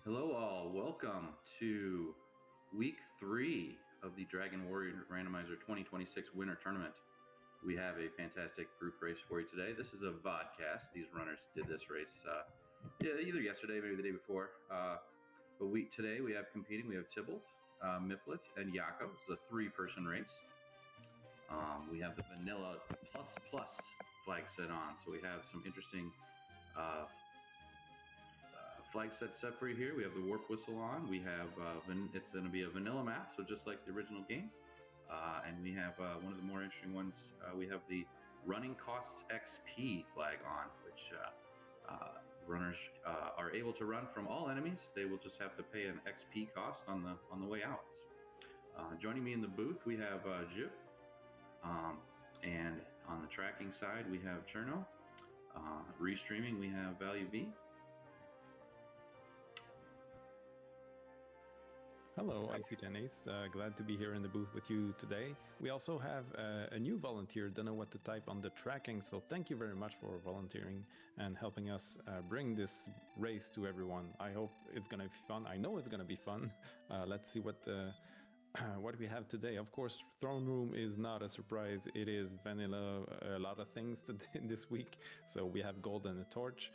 Hello all, welcome to week 3 of the Dragon Warrior Randomizer 2026 Winter Tournament. We have a fantastic group race for you today. This is a vodcast. These runners did this race either yesterday, maybe the day before. But today we have competing, we have Tybalt, Miplet, and Yakko. This is a 3-person race. We have the vanilla plus flag set on, so we have some interesting flag set for you here. We have the warp whistle on. We have it's going to be a vanilla map, so just like the original game. And we have one of the more interesting ones. We have the running costs XP flag on, which runners are able to run from all enemies. They will just have to pay an XP cost on the way out. Joining me in the booth, we have Jif, and on the tracking side, we have Cherno. Restreaming, we have Value V. Hello, Icy Tennis. Glad to be here in the booth with you today. We also have a new volunteer, don't know what to type on the tracking, so thank you very much for volunteering and helping us bring this race to everyone. I hope it's going to be fun. I know it's going to be fun. Let's see what we have today. Of course, Throne Room is not a surprise. It is vanilla, a lot of things this week. So we have gold and a torch.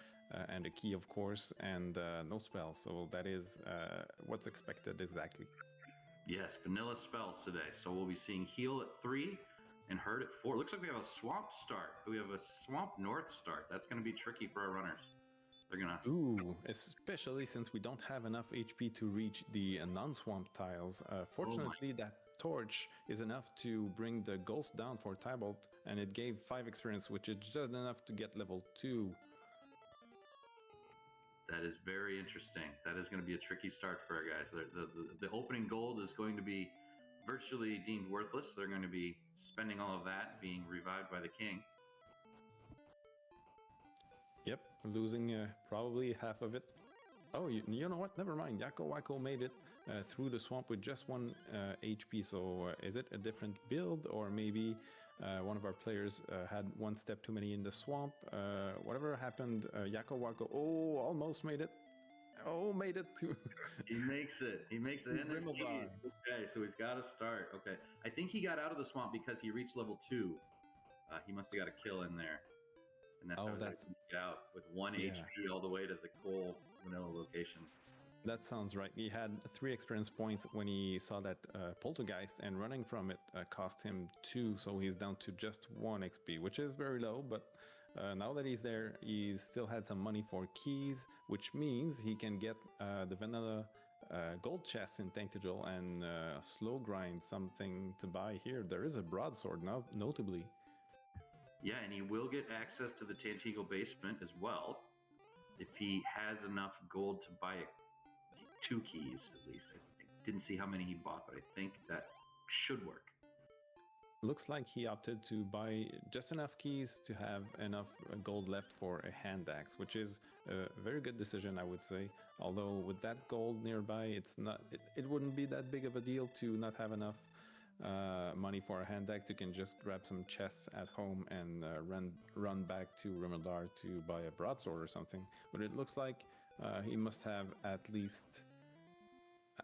And a key, of course, and no spells. So that is what's expected exactly. Yes, vanilla spells today. So we'll be seeing heal at 3 and hurt at 4. Looks like we have a swamp start. We have a swamp north start. That's going to be tricky for our runners. They're going to... Ooh, especially since we don't have enough HP to reach the non-swamp tiles. Fortunately, that torch is enough to bring the ghost down for Tybalt, and it gave 5 experience, which is just enough to get level 2. That is very interesting. That is going to be a tricky start for our guys. The opening gold is going to be virtually deemed worthless. They're going to be spending all of that being revived by the king. Yep, losing probably half of it. Oh, you know what? Never mind. YakkoWakko made it through the swamp with just 1 HP. So is it a different build, or maybe one of our players had 1 step too many in the swamp? Whatever happened, YakkoWakko, almost made it. Oh, made it too. He makes it. He makes it. Okay, so he's got to start. Okay, I think he got out of the swamp because he reached level 2. He must have got a kill in there. And that's how he got out with 1 HP all the way to the coal vanilla location. That sounds right. He had 3 experience points when he saw that poltergeist, and running from it cost him 2, so he's down to just 1 XP, which is very low. But now that he's there, he's still had some money for keys, which means he can get the vanilla gold chest in Taintigel and slow grind something to buy here. There is a broadsword now, notably. Yeah, and he will get access to the Tantigo basement as well if he has enough gold to buy 2 keys at least. I didn't see how many he bought, but I think that should work. Looks like he opted to buy just enough keys to have enough gold left for a hand axe, which is a very good decision, I would say. Although with that gold nearby, it wouldn't be that big of a deal to not have enough money for a hand axe. You can just grab some chests at home and run back to Rimildar to buy a broadsword or something. But it looks like he must have at least,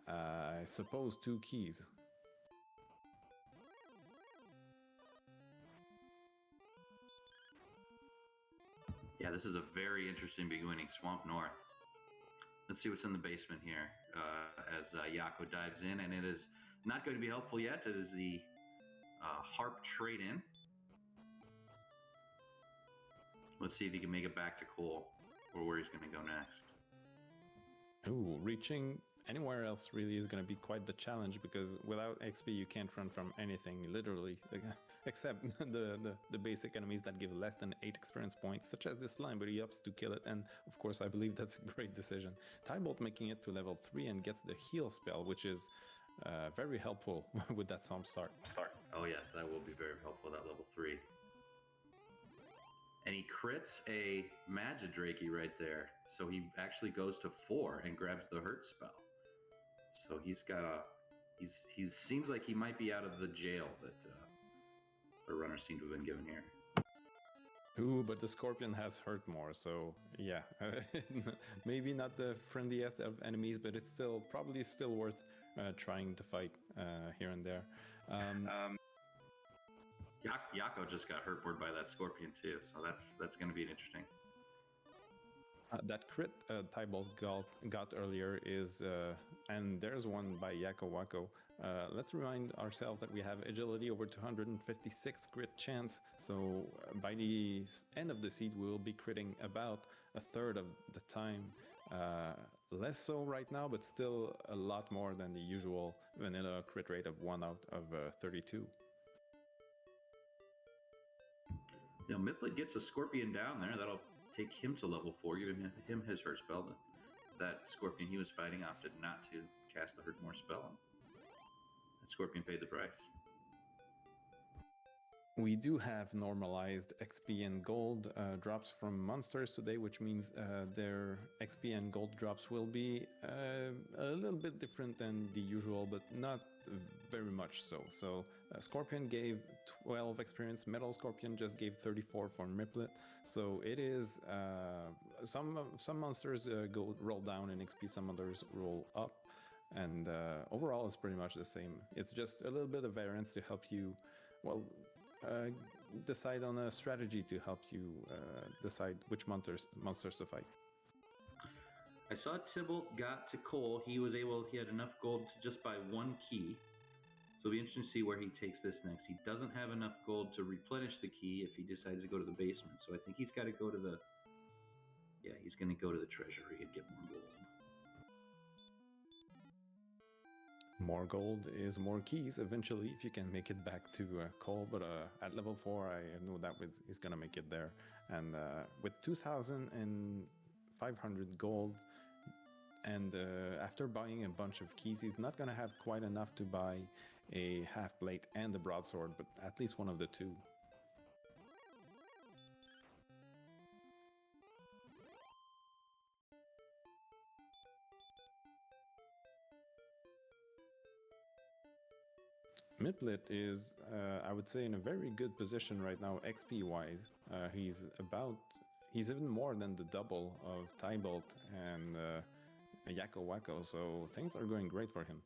I suppose, 2 keys. Yeah, this is a very interesting beginning. Swamp North. Let's see what's in the basement here as Yakko dives in, and it is not going to be helpful yet. It is the harp trade-in. Let's see if he can make it back to coal, or where he's going to go next. Ooh, reaching anywhere else really is going to be quite the challenge, because without XP you can't run from anything, literally, except the basic enemies that give less than 8 experience points, such as this slime, but he opts to kill it, and of course I believe that's a great decision. Tybalt making it to level 3 and gets the heal spell, which is very helpful with that swamp start. Oh yes, that will be very helpful, that level 3. And he crits a Magidrakey right there. So he actually goes to 4 and grabs the hurt spell. So he's got he seems like he might be out of the jail that the runners seem to have been given here. Ooh, but the Scorpion has hurt more, so yeah. Maybe not the friendliest of enemies, but it's still probably still worth trying to fight here and there. Yakko just got hurt board by that Scorpion too, so that's going to be interesting. That crit Tybalt got earlier is, and there's one by YakkoWakko. Let's remind ourselves that we have agility over 256 crit chance, so by the end of the seed we will be critting about a third of the time. Less so right now, but still a lot more than the usual vanilla crit rate of 1 out of 32. You know, miplet gets a Scorpion down there. That'll take him to level 4, giving him his hurt spell. That Scorpion he was fighting opted not to cast the hurt more spell. That Scorpion paid the price. We do have normalized XP and gold drops from monsters today, which means their XP and gold drops will be a little bit different than the usual, but not very much so. So Scorpion gave 12 experience, Metal Scorpion just gave 34 for miplet. So it is some monsters roll down in XP, some others roll up, and overall it's pretty much the same. It's just a little bit of variance to help you, well, decide on a strategy to help you decide which monsters to fight. I saw Tybalt got to Cole. He had enough gold to just buy 1 key. So it'll be interesting to see where he takes this next. He doesn't have enough gold to replenish the key if he decides to go to the basement. So I think he's got to go to he's going to go to the treasury and get more gold. More gold is more keys eventually if you can make it back to Cole, but at level 4 I know that he's gonna make it there. And with 2,500 gold, and after buying a bunch of keys, he's not gonna have quite enough to buy a half plate and a broadsword, but at least one of the two. Miplet is, I would say, in a very good position right now, XP wise. He's even more than the double of Tybalt and YakkoWakko, so things are going great for him.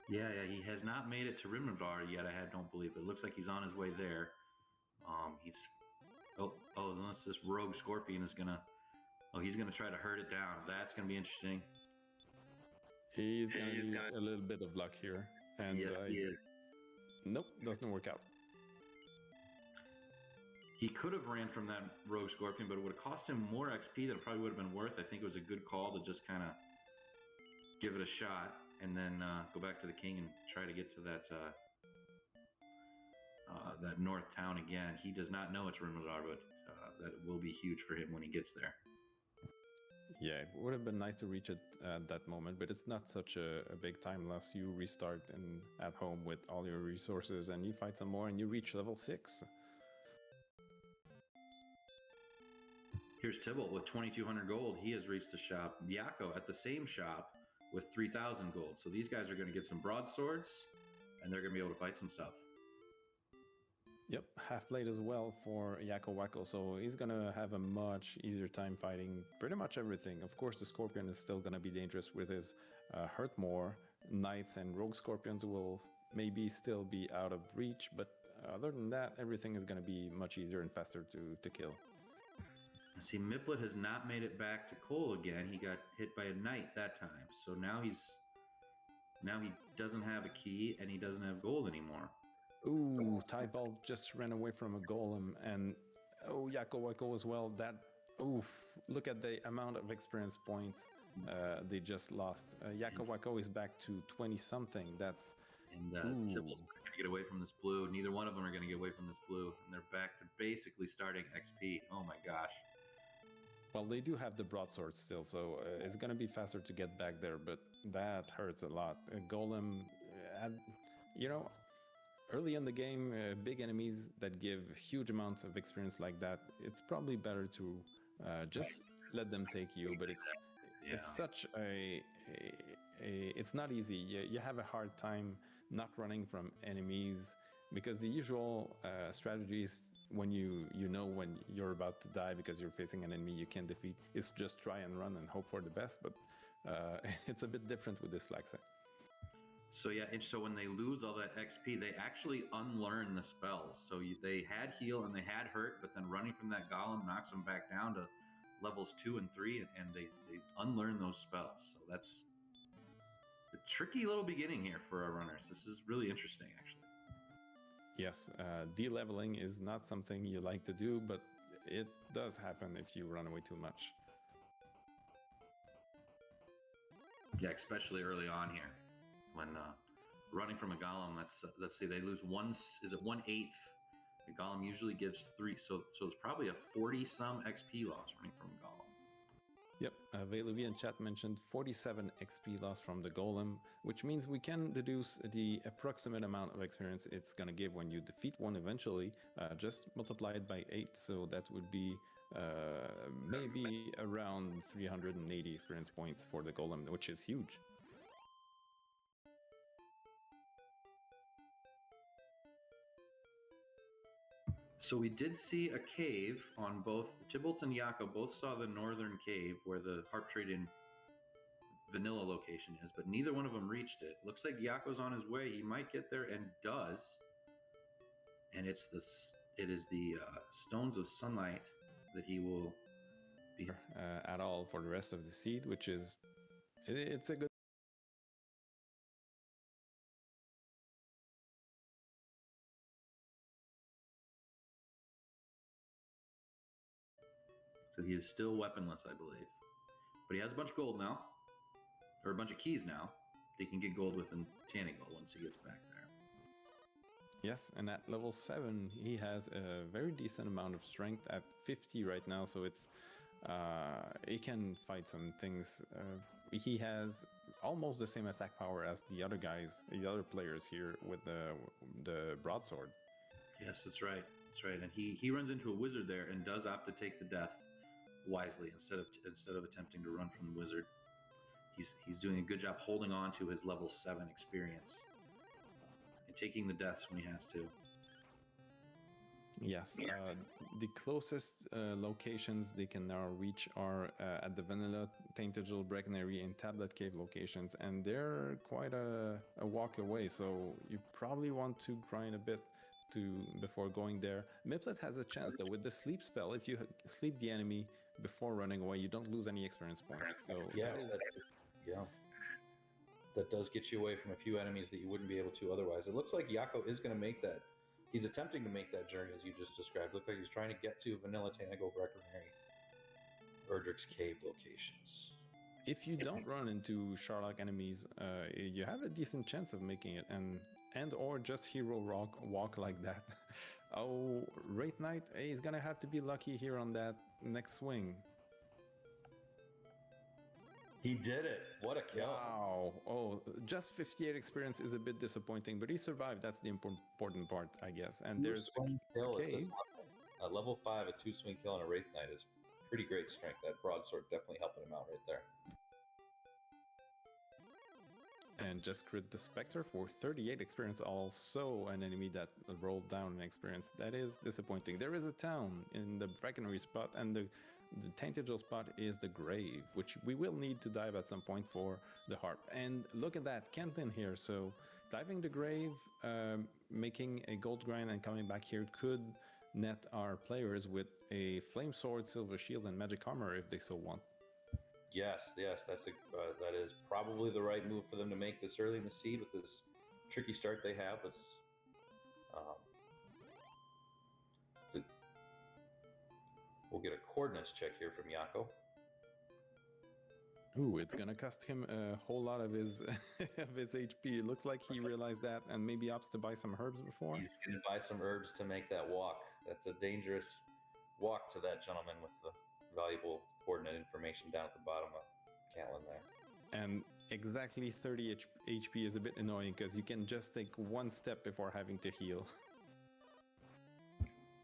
Yeah, he has not made it to Rimradar yet. I don't believe it. Looks like he's on his way there. Unless this rogue Scorpion is gonna, he's gonna try to hurt it down. That's gonna be interesting. He's gonna need a little bit of luck here. And yes, he is. Nope, doesn't work out. He could have ran from that rogue Scorpion, but it would have cost him more XP than it probably would have been worth. I think it was a good call to just kind of give it a shot and then go back to the king and try to get to that that north town again. He does not know it's Rimradar, but that will be huge for him when he gets there. Yeah, it would have been nice to reach it at that moment, but it's not such a big time loss. You restart at home with all your resources and you fight some more and you reach level 6. Here's Tybalt with 2,200 gold. He has reached the shop. Yakko at the same shop with 3,000 gold. So these guys are going to get some broadswords and they're going to be able to fight some stuff. Yep, half plate as well for YakkoWakko, so he's gonna have a much easier time fighting pretty much everything. Of course, the Scorpion is still gonna be dangerous with his hurt more. Knights and rogue Scorpions will maybe still be out of reach, but other than that, everything is gonna be much easier and faster to kill. See, miplet has not made it back to Cole again. He got hit by a knight that time, so now he doesn't have a key and he doesn't have gold anymore. Ooh, Tybalt just ran away from a golem, and YakkoWakko as well. Look at the amount of experience points they just lost. YakkoWakko is back to 20-something. And Tybalt's going to get away from this blue. Neither one of them are going to get away from this blue, and they're back to basically starting XP. Oh my gosh. Well, they do have the broadsword still, so it's going to be faster to get back there, but that hurts a lot. Golem, early in the game, big enemies that give huge amounts of experience like that, it's probably better to just let them take you, but it's such it's not easy. You have a hard time not running from enemies, because the usual strategy is when you know when you're about to die because you're facing an enemy you can't defeat. It's just try and run and hope for the best. But it's a bit different with this Laxa. So yeah, and so when they lose all that XP, they actually unlearn the spells. So they had heal and they had hurt, but then running from that golem knocks them back down to levels 2 and 3, and they unlearn those spells. So that's a tricky little beginning here for our runners. This is really interesting, actually. Yes, de-leveling is not something you like to do, but it does happen if you run away too much. Yeah, especially early on here. When running from a golem, let's say they lose 1/8. The golem usually gives 3, so it's probably a 40-some XP loss running from a golem. Yep, Veiluvi in chat mentioned 47 XP loss from the golem, which means we can deduce the approximate amount of experience it's going to give when you defeat one eventually, just multiply it by 8, so that would be maybe around 380 experience points for the golem, which is huge. So we did see a cave on both Tybalt and Yakko. Both saw the northern cave where the harp trade in vanilla location is, but neither one of them reached it. Looks like Yakko's on his way. He might get there and does. And it is the stones of sunlight that he will be at all for the rest of the seed, which is it's a good. So he is still weaponless, I believe. But he has a bunch of gold now, or a bunch of keys now. He can get gold with enchanting gold once he gets back there. Yes, and at level 7, he has a very decent amount of strength at 50 right now, so it's he can fight some things. He has almost the same attack power as the other guys, the other players here with the broadsword. Yes, that's right. That's right. And he runs into a wizard there and does opt to take the death wisely instead of attempting to run from the wizard. He's doing a good job holding on to his level 7 experience and taking the deaths when he has to. Yes, the closest locations they can now reach are at the Vanilla, Tainted Breckenary, and Tablet Cave locations, and they're quite a walk away, so you probably want to grind a bit before going there. Miplet has a chance though with the sleep spell. If you sleep the enemy before running away, you don't lose any experience points. So that does get you away from a few enemies that you wouldn't be able to otherwise. It looks like Yakko is going to make that. He's attempting to make that journey as you just described. Looks like he's trying to get to Vanilla, Tanago, Breckenary, Erdrick's Cave locations. If you don't run into Sharlock enemies, you have a decent chance of making it, and or just hero walk like that. Oh, Wraith Knight, he's gonna have to be lucky here on that next swing. He did it. What a kill. Wow. Oh, just 58 experience is a bit disappointing, but he survived. That's the important part, I guess. And there's a cave. At level 5, a 2-swing kill on a Wraith Knight is pretty great strength. That broadsword definitely helping him out right there. And just crit the Spectre for 38 experience, also an enemy that rolled down an experience. That is disappointing. There is a town in the Breckenary spot, and the Tainted spot is the grave, which we will need to dive at some point for the harp. And look at that, Kentlin here. So diving the grave, making a gold grind and coming back here could net our players with a flame sword, silver shield, and magic armor if they so want. Yes, that is probably the right move for them to make this early in the seed with this tricky start they have. We'll get a coordinates check here from Yakko. Ooh, it's gonna cost him a whole lot of his of his HP. It looks like he realized that and maybe opts to buy some herbs before. He's gonna buy some herbs to make that walk. That's a dangerous walk to that gentleman with the valuable coordinate information down at the bottom of Cantlin there. And exactly 30 HP is a bit annoying because you can just take one step before having to heal.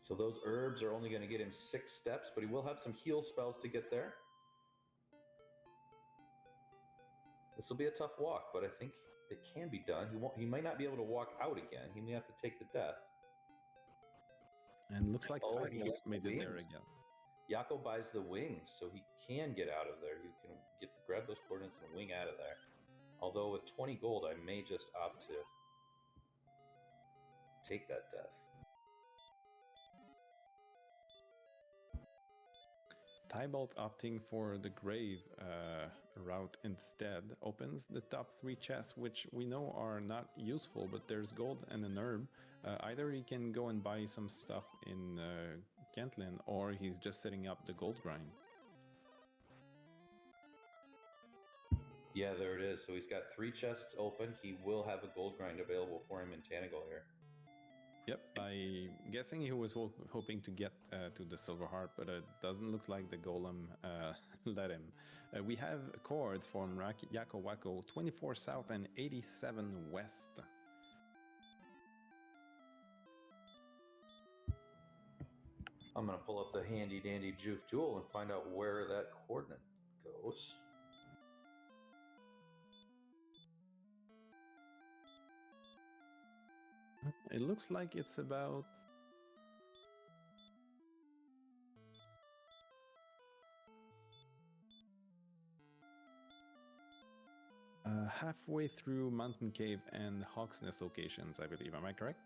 So those herbs are only going to get him 6 steps, but he will have some heal spells to get there. This will be a tough walk, but I think it can be done. He might not be able to walk out again. He may have to take the death. And looks like Oh, he Tybalt gets the made it there wings. again. Yakko buys the wings, so he can get out of there. You can grab those coordinates and wing out of there. Although with 20 gold, I may just opt to take that death. Tybalt opting for the grave route instead opens the top 3 chests, which we know are not useful, but there's gold and an herb. Either he can go and buy some stuff in Kentlin, or he's just setting up the gold grind. Yeah, there it is. So he's got 3 chests open. He will have a gold grind available for him in Tanagal here. Yep, I'm guessing he was hoping to get to the silver harp, but it doesn't look like the golem let him. We have chords from YakkoWakko, 24 south and 87 west. I'm going to pull up the handy dandy juke tool and find out where that coordinate goes. It looks like it's about halfway through Mountain Cave and Hawk's Nest locations, I believe. Am I correct?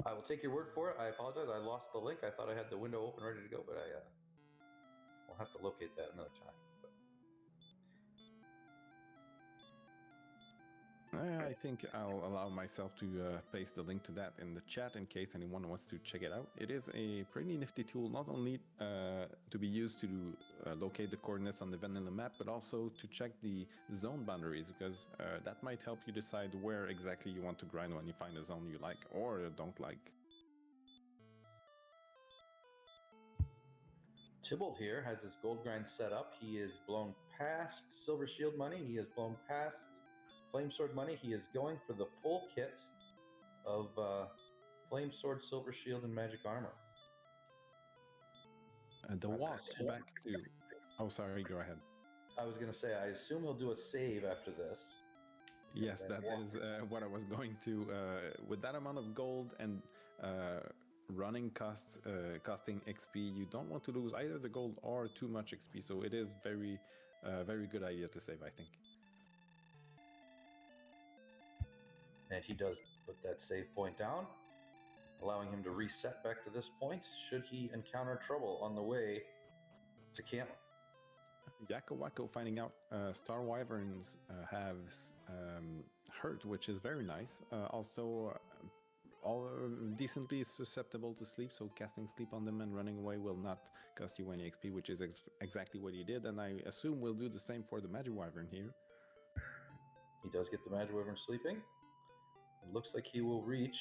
I will take your word for it. I apologize. I lost the link. I thought I had the window open ready to go, but I'll have to locate that another time. I think I'll allow myself to paste the link to that in the chat in case anyone wants to check it out. It is a pretty nifty tool, not only to be used to locate the coordinates on the vanilla map, but also to check the zone boundaries, because that might help you decide where exactly you want to grind when you find a zone you like or don't like. Tybalt here has his gold grind set up. He is blown past Silver Shield money. He has blown past Flame Sword money. He is going for the full kit of Flame Sword, Silver Shield, and Magic Armor. The walk back to... Oh, sorry, go ahead. I was going to say, I assume he'll do a save after this. Yes, that is what I was going to. With that amount of gold and running costs costing XP, you don't want to lose either the gold or too much XP, so it is very good idea to save, I think. And he does put that save point down, allowing him to reset back to this point should he encounter trouble on the way to Cantlin. YakkoWakko finding out Star Wyverns have hurt, which is very nice. Also, all decently susceptible to sleep, so casting sleep on them and running away will not cost you any XP, which is exactly what he did, and I assume we'll do the same for the Magic Wyvern here. He does get the Magic Wyvern sleeping. It looks like he will reach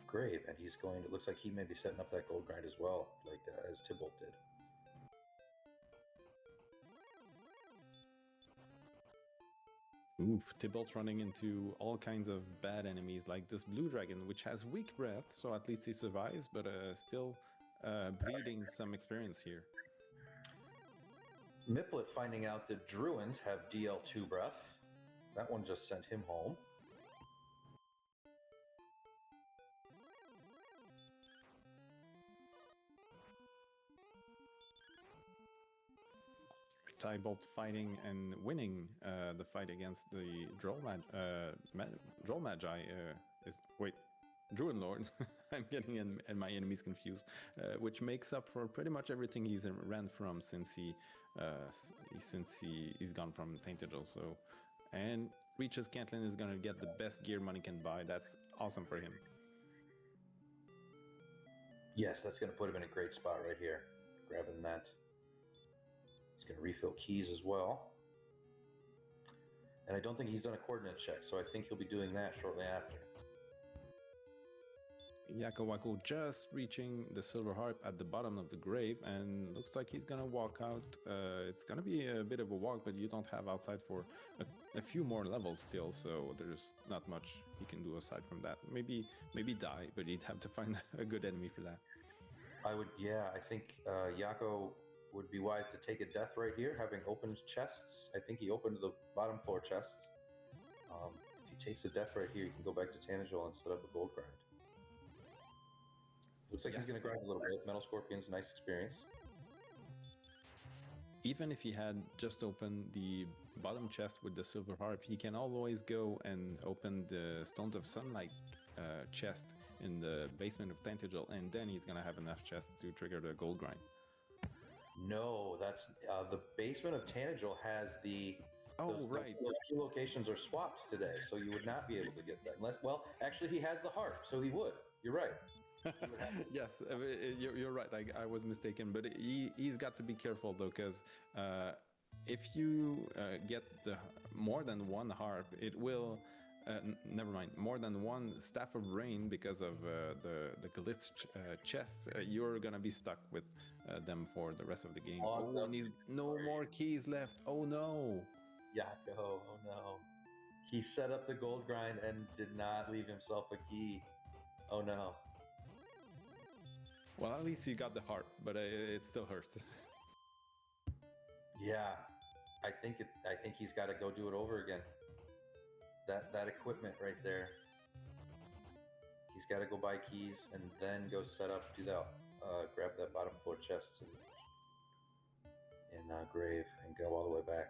grave, and he's going to, looks like he may be setting up that gold grind as well, like as Tybalt did. Ooh, Tybalt's running into all kinds of bad enemies, like this blue dragon, which has weak breath, so at least he survives, but still bleeding some experience here. Miplet finding out that Druins have DL2 breath. That one just sent him home. Tybalt fighting and winning the fight against the Droll Magi Druid Lord. I'm getting and my enemies confused, which makes up for pretty much everything he's ran from since he's gone from Tainted also, and reaches Cantlin is gonna get the best gear money can buy. That's awesome for him. Yes, that's going to put him in a great spot right here. Grabbing that. He's going to refill keys as well. And I don't think he's done a coordinate check, so I think he'll be doing that shortly after. YakkoWakko just reaching the silver harp at the bottom of the grave, and looks like he's gonna walk out. It's gonna be a bit of a walk, but you don't have outside for a few more levels still, so there's not much he can do aside from that. Maybe die, but he'd have to find a good enemy for that. I think Yakko would be wise to take a death right here, having opened chests. I think he opened the bottom floor chests. If he takes a death right here, you can go back to Tanager and set up a gold grind. Looks like he's going to grind a little bit. Metal Scorpion's nice experience. Even if he had just opened the bottom chest with the silver harp, he can always go and open the Stones of Sunlight chest in the basement of Tantagel, and then he's going to have enough chests to trigger the gold grind. No, that's the basement of Tanager has the... Right. Those two locations are swapped today, so you would not be able to get that. Unless, well, actually, he has the harp, so he would. You're right. Yes, you're right. I was mistaken, but he's got to be careful though, because if you get the more than one harp, it will. Never mind. More than one staff of rain because of the glitch chests. You're gonna be stuck with them for the rest of the game. Oh, and he's no more keys left. Oh no. Yakko, oh no. He set up the gold grind and did not leave himself a key. Oh no. Well, at least you got the harp, but it still hurts. Yeah, I think he's got to go do it over again. That equipment right there. He's got to go buy keys and then go set up, do that, grab that bottom floor chest in grave and go all the way back.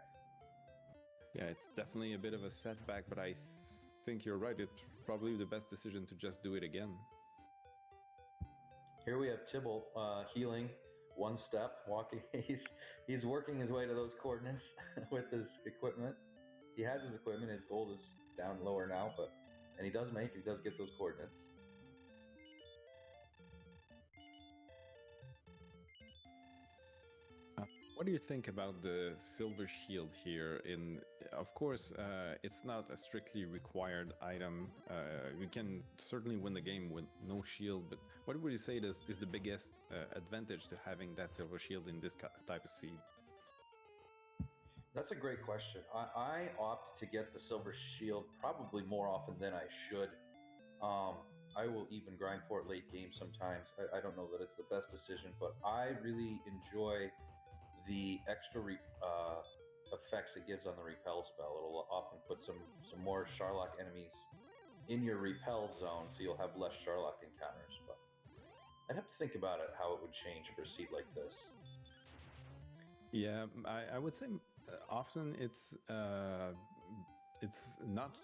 Yeah, it's definitely a bit of a setback, but I think you're right. It's probably the best decision to just do it again. Here we have Tybalt healing, one step, walking. He's working his way to those coordinates with his equipment. He has his equipment. His gold is down lower now, and he does get those coordinates. What do you think about the silver shield here? Of course, it's not a strictly required item. You can certainly win the game with no shield, but what would you say is the biggest advantage to having that silver shield in this type of seed? That's a great question. I opt to get the silver shield probably more often than I should. I will even grind for it late game sometimes. I don't know that it's the best decision, but I really enjoy the extra effects it gives on the repel spell. It'll often put some more Sharlock enemies in your repel zone, so you'll have less Sharlock encounters. But I'd have to think about it, how it would change for a seed like this. Yeah, I would say often it's not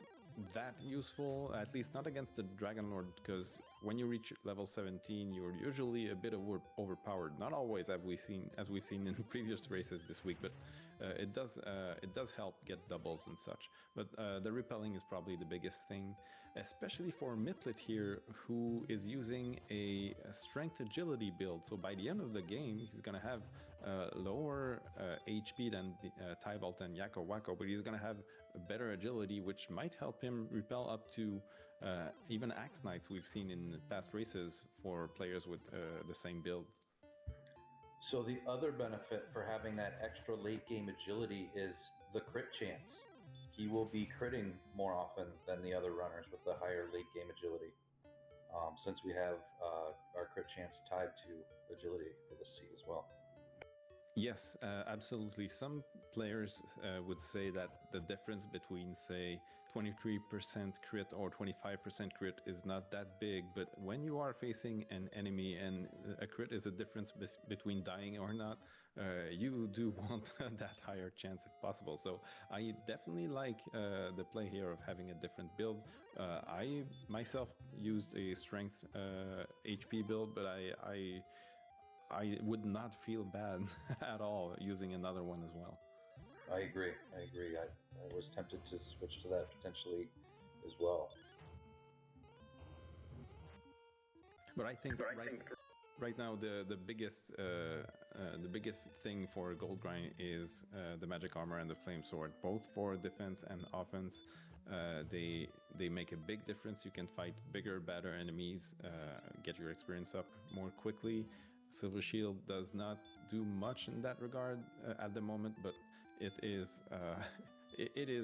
that useful, at least not against the Dragon Lord, because when you reach level 17, you're usually a bit overpowered. Not always, as we've seen in previous races this week, but it does help get doubles and such. But the repelling is probably the biggest thing, especially for Miplet here, who is using a strength agility build. So by the end of the game, he's gonna have lower HP than Tybalt and YakkoWakko, but he's gonna have better agility, which might help him repel up to even Axe Knights we've seen in past races for players with the same build. So the other benefit for having that extra late game agility is the crit chance. He will be critting more often than the other runners with the higher late game agility, since we have our crit chance tied to agility for the seed as well. Yes, absolutely. Some players would say that the difference between, say, 23% crit or 25% crit is not that big, but when you are facing an enemy and a crit is a difference between dying or not, you do want that higher chance if possible. So I definitely like the play here of having a different build. I myself used a strength HP build, but I would not feel bad at all using another one as well. I agree. I was tempted to switch to that potentially as well. But I think right now the biggest thing for gold grind is the magic armor and the flame sword. Both for defense and offense, they make a big difference. You can fight bigger, badder enemies, get your experience up more quickly. Silver Shield does not do much in that regard at the moment, but it is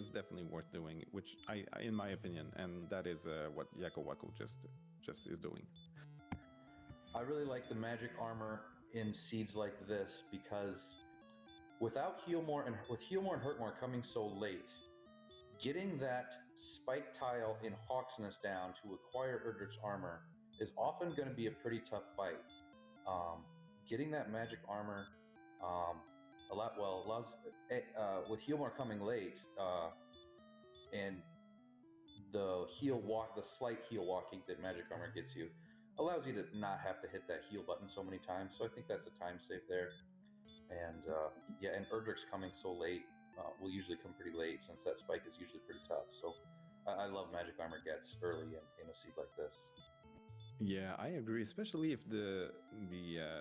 definitely worth doing, which in my opinion, and that is what YakkoWakko just is doing. I really like the magic armor in seeds like this because with Heal More and Hurt More coming so late, getting that spike tile in Hawksness down to acquire Erdrick's armor is often going to be a pretty tough fight. Getting that magic armor allows with Healmore coming late and the slight heal walking that magic armor gets you allows you to not have to hit that heal button so many times. So I think that's a time save there. And and Erdrick's coming so late will usually come pretty late since that spike is usually pretty tough. So I love magic armor gets early in a seed like this. Yeah, I agree, especially if the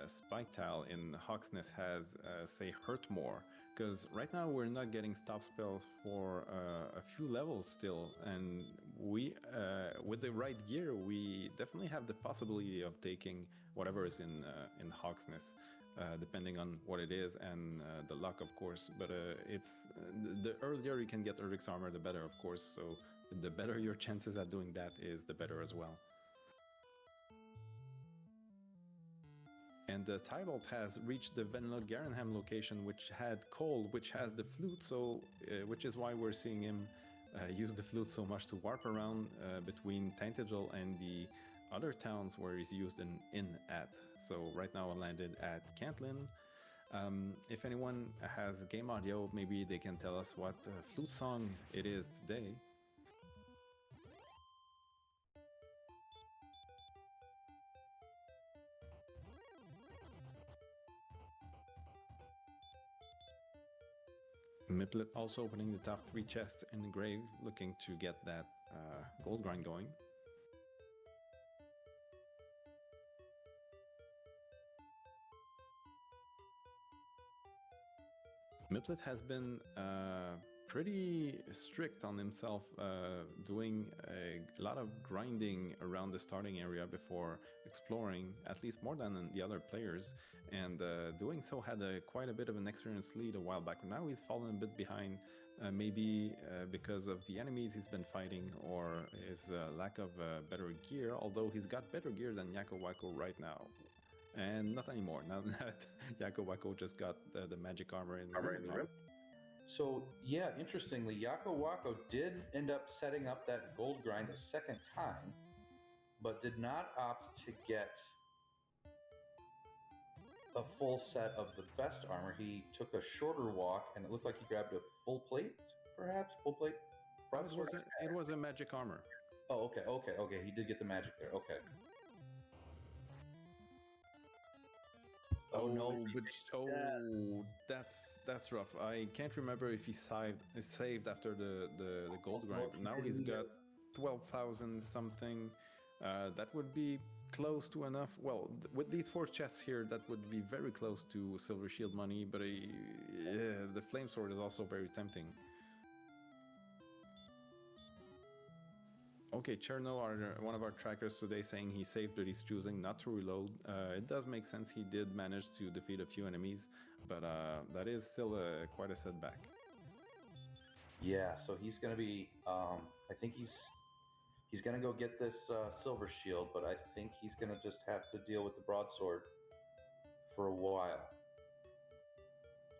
spike tile in Hawksness has, say, Hurt More, because right now we're not getting stop spells for a few levels still, and we, with the right gear, we definitely have the possibility of taking whatever is in Hawksness, depending on what it is and the luck, of course. But it's the earlier you can get Erdrick's armor, the better, of course. So the better your chances at doing that is, the better as well. And Tybalt has reached the Vanilla Garenham location, which had Cole, which has the flute, so which is why we're seeing him use the flute so much to warp around between Tantagel and the other towns where he's used an inn at. So right now I landed at Cantlin. If anyone has game audio, maybe they can tell us what flute song it is today. Miplet also opening the top 3 chests in the grave, looking to get that gold grind going. Miplet has been pretty strict on himself, doing a lot of grinding around the starting area before exploring, at least more than the other players, and doing so had quite a bit of an experience lead a while back. Now he's fallen a bit behind, maybe because of the enemies he's been fighting or his lack of better gear, although he's got better gear than YakkoWakko right now. And not anymore, now that YakkoWakko just got the magic armor in the rim. So, yeah, interestingly, YakkoWakko did end up setting up that gold grind a second time, but did not opt to get a full set of the best armor. He took a shorter walk, and it looked like he grabbed a full plate, perhaps? Full plate? It was a magic armor. Oh, okay. He did get the magic there. Okay. Oh no! That's rough. I can't remember if he saved after the gold grind. Now he's got 12,000 something. That would be close to enough. Well, with these 4 chests here, that would be very close to Silver Shield money. But the Flame Sword is also very tempting. Okay, Cherno, one of our trackers today, saying he saved but he's choosing not to reload. It does make sense. He did manage to defeat a few enemies, but that is still quite a setback. Yeah, so he's going to be, I think he's going to go get this Silver Shield, but I think he's going to just have to deal with the Broadsword for a while.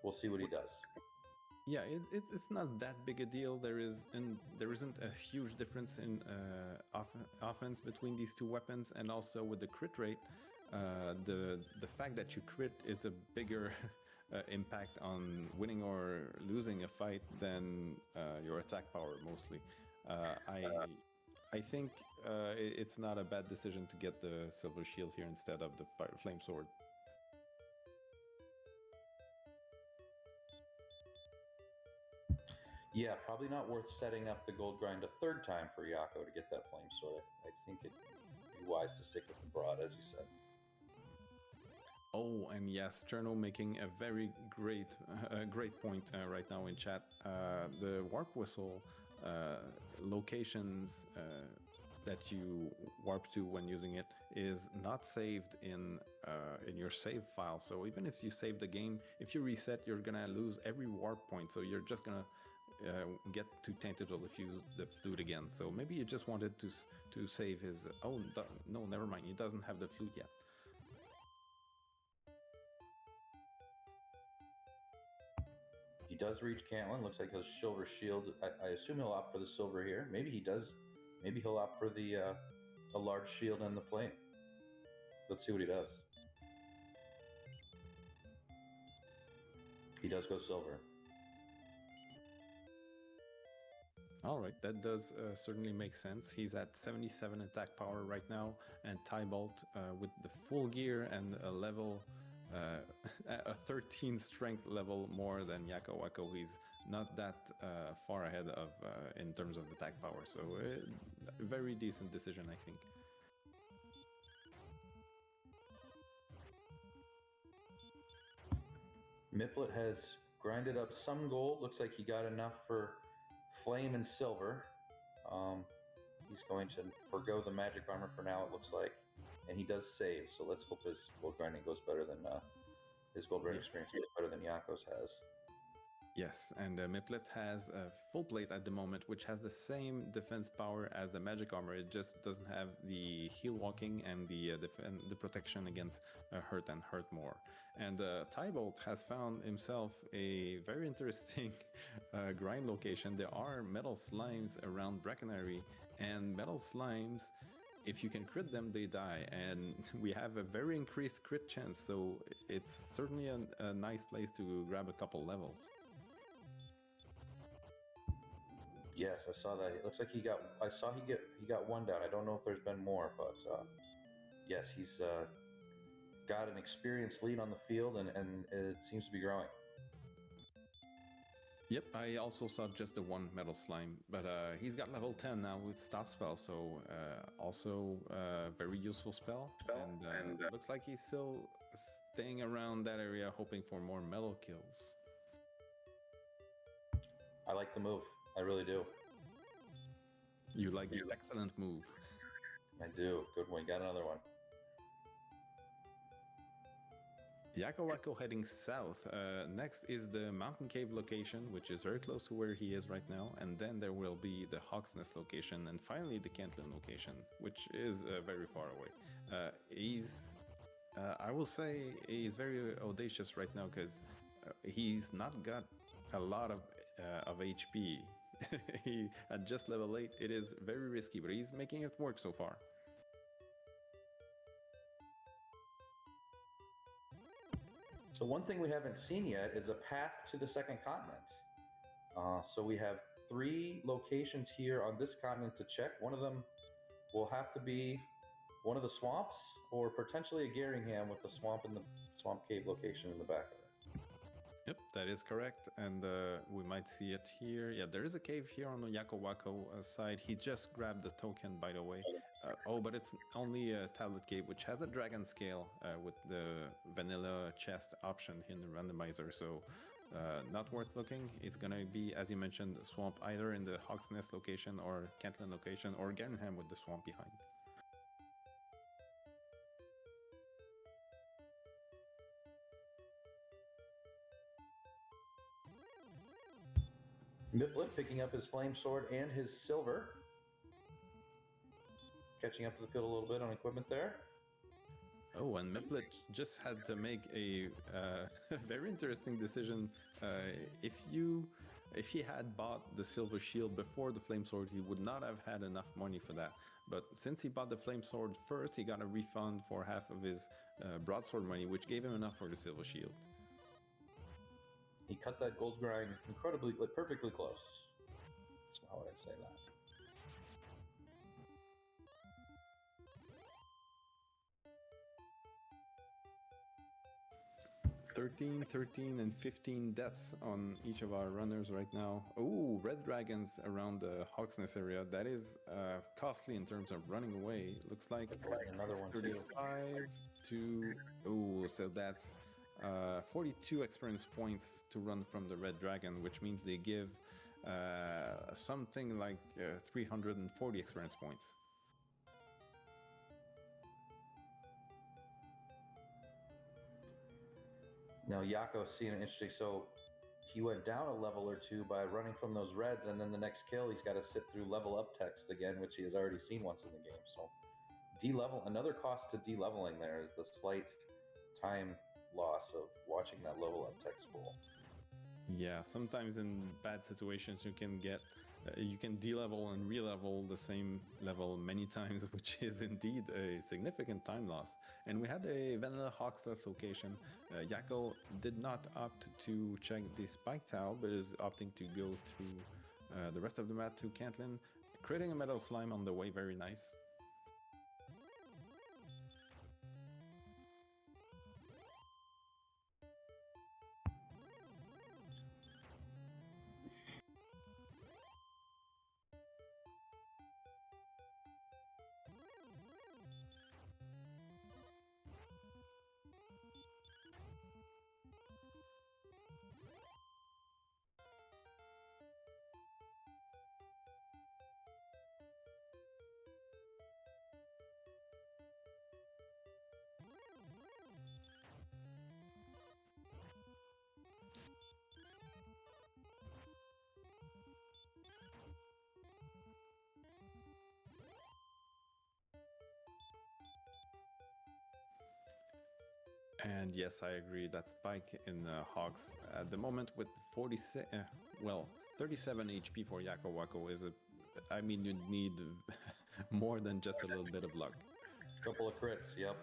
We'll see what he does. Yeah, it's not that big a deal. There isn't a huge difference in offense between these 2 weapons, and also with the crit rate, the fact that you crit is a bigger impact on winning or losing a fight than your attack power mostly. I think it's not a bad decision to get the Silver Shield here instead of the Flame Sword. Yeah, probably not worth setting up the gold grind a 3rd time for Yakko to get that Flame Sword. I think it'd be wise to stick with the Broad, as you said. Oh, and yes, Cherno making a very great point right now in chat. The Warp Whistle locations that you warp to when using it is not saved in your save file. So even if you save the game, if you reset, you're gonna lose every warp point. So you're just gonna get to Tantagel if you use the flute again. So maybe you just wanted to save his... Oh, no, never mind. He doesn't have the flute yet. He does reach Cantlin. Looks like he'll silver shield. I assume he'll opt for the silver here. Maybe he does. Maybe he'll opt for the large shield and the flame. Let's see what he does. He does go silver. All right, that does certainly make sense. He's at 77 attack power right now, and Tybalt with the full gear and a level, a 13 strength level more than YakkoWakko. He's not that far ahead of in terms of attack power, so very decent decision, I think. Miplet has grinded up some gold. Looks like he got enough for flame and silver. He's going to forgo the magic armor for now, it looks like. And he does save, so let's hope his gold grinding goes better than his gold grinding experience goes better than Yakko's has. Yes, and Miplet has a full plate at the moment, which has the same defense power as the magic armor. It just doesn't have the heal walking and the protection against hurt and hurt more. And Tybalt has found himself a very interesting grind location. There are metal slimes around Brackenary, and metal slimes, if you can crit them, they die. And we have a very increased crit chance, so it's certainly a nice place to grab a couple levels. Yes, I saw that. It looks like he got one down. I don't know if there's been more, but yes, he's got an experienced lead on the field, and it seems to be growing. Yep, I also saw just the one metal slime, but he's got level 10 now with stop spell, so also a very useful spell. And looks like he's still staying around that area, hoping for more metal kills. I like the move. I really do. You like the excellent move. I do. Good one. Got another one. YakkoWakko heading south. Next is the Mountain Cave location, which is very close to where he is right now. And then there will be the Hawk's Nest location. And finally the Cantlin location, which is very far away. I will say he's very audacious right now because he's not got a lot of HP. He at just level 8, it is very risky, but he's making it work so far. So one thing we haven't seen yet is a path to the second continent. So we have 3 locations here on this continent to check. One of them will have to be one of the swamps, or potentially a Garingham with the swamp and the swamp cave location in the back of it. Yep, that is correct, and we might see it here. Yeah, there is a cave here on the YakkoWakko side. He just grabbed the token, by the way. Oh, but it's only a tablet cave, which has a dragon scale with the vanilla chest option in the randomizer, so not worth looking. It's gonna be, as you mentioned, swamp either in the Hawk's Nest location or Cantlin location, or Garingham with the swamp behind. Miplet picking up his flame sword and his silver. Catching up to the field a little bit on equipment there. Oh, and Miplet just had to make a very interesting decision. If he had bought the silver shield before the flame sword, he would not have had enough money for that. But since he bought the flame sword first, he got a refund for half of his broadsword money, which gave him enough for the silver shield. He cut that gold grind perfectly close. That's how would I say that. 13, 13, and 15 deaths on each of our runners right now. Oh, red dragons around the Hawk's Nest area. That is costly in terms of running away. Looks like another one 35 to... Oh, so that's 42 experience points to run from the red dragon, which means they give something like 340 experience points. Now Yakko's seeing it interesting. So he went down a level or two by running from those reds, and then the next kill he's got to sit through level up text again, which he has already seen once in the game. So another cost to de-leveling there is the slight time loss of watching that level up text pool. Yeah, sometimes in bad situations you can get you can de-level and re-level the same level many times, which is indeed a significant time loss. And we had a Vanilla Hoxas location. Yakko did not opt to check the spike tile, but is opting to go through the rest of the map to Cantlin, creating a metal slime on the way. Very nice. And yes, I agree that spike in Hogs at the moment with 37 HP for YakkoWakko is I mean, you need more than just a little bit of luck. Couple of crits, yep.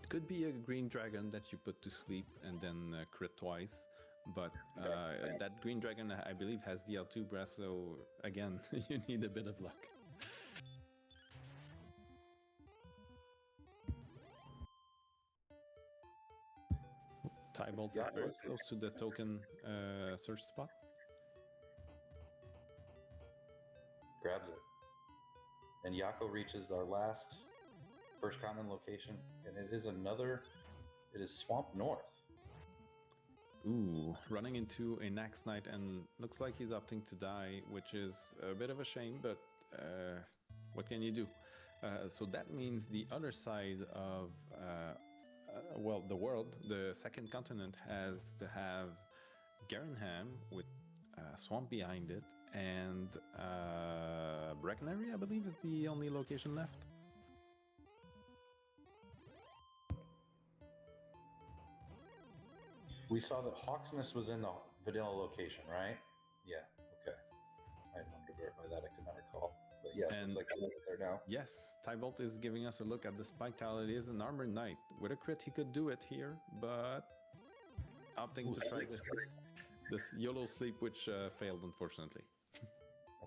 It could be a green dragon that you put to sleep and then crit twice, but that green dragon, I believe, has DL2 breath, so again, you need a bit of luck. Tybalt is very close to the token search spot. Grabs it. And Yakko reaches our last first common location, and it is Swamp North. Ooh, running into a Nax Knight, and looks like he's opting to die, which is a bit of a shame, but what can you do? So that means the other side of well, the world, the second continent, has to have Garenham with swamp behind it, and Breckenary, I believe, is the only location left. We saw that Hawksness was in the vanilla location, right? Yeah, okay. I wanted to verify that, I could not recall. But yeah, it looks like I'm there now. Yes, Tybalt is giving us a look at the spike tile. It is an armored knight. With a crit, he could do it here, but opting to try this YOLO sleep, which failed, unfortunately.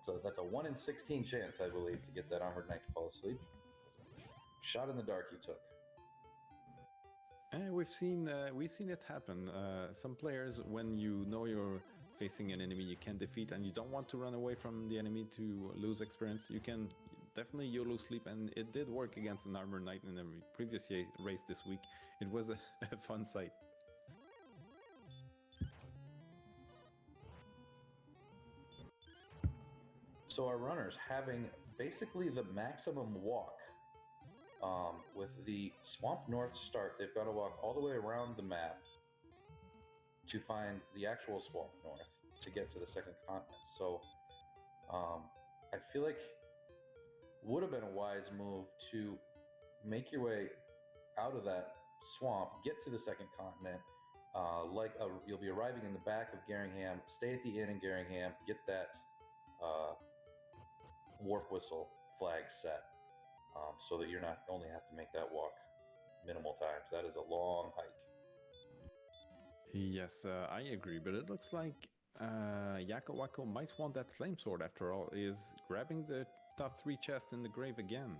That's a 1 in 16 chance, I believe, to get that armored knight to fall asleep. Shot in the dark he took. And we've seen it happen. Some players, when you know you're facing an enemy you can defeat and you don't want to run away from the enemy to lose experience, you can definitely YOLO sleep, and it did work against an armor knight in a previous race this week. It was a fun sight. So our runners having basically the maximum walk with the Swamp North start. They've got to walk all the way around the map to find the actual Swamp North to get to the second continent. So I feel like would have been a wise move to make your way out of that swamp, get to the second continent. You'll be arriving in the back of Garingham, stay at the inn in Garingham, get that warp whistle flag set, so that you're not only have to make that walk minimal times. That is a long hike. Yes, I agree, but it looks like YakkoWakko might want that flame sword after all. Is grabbing the top 3 chests in the grave again.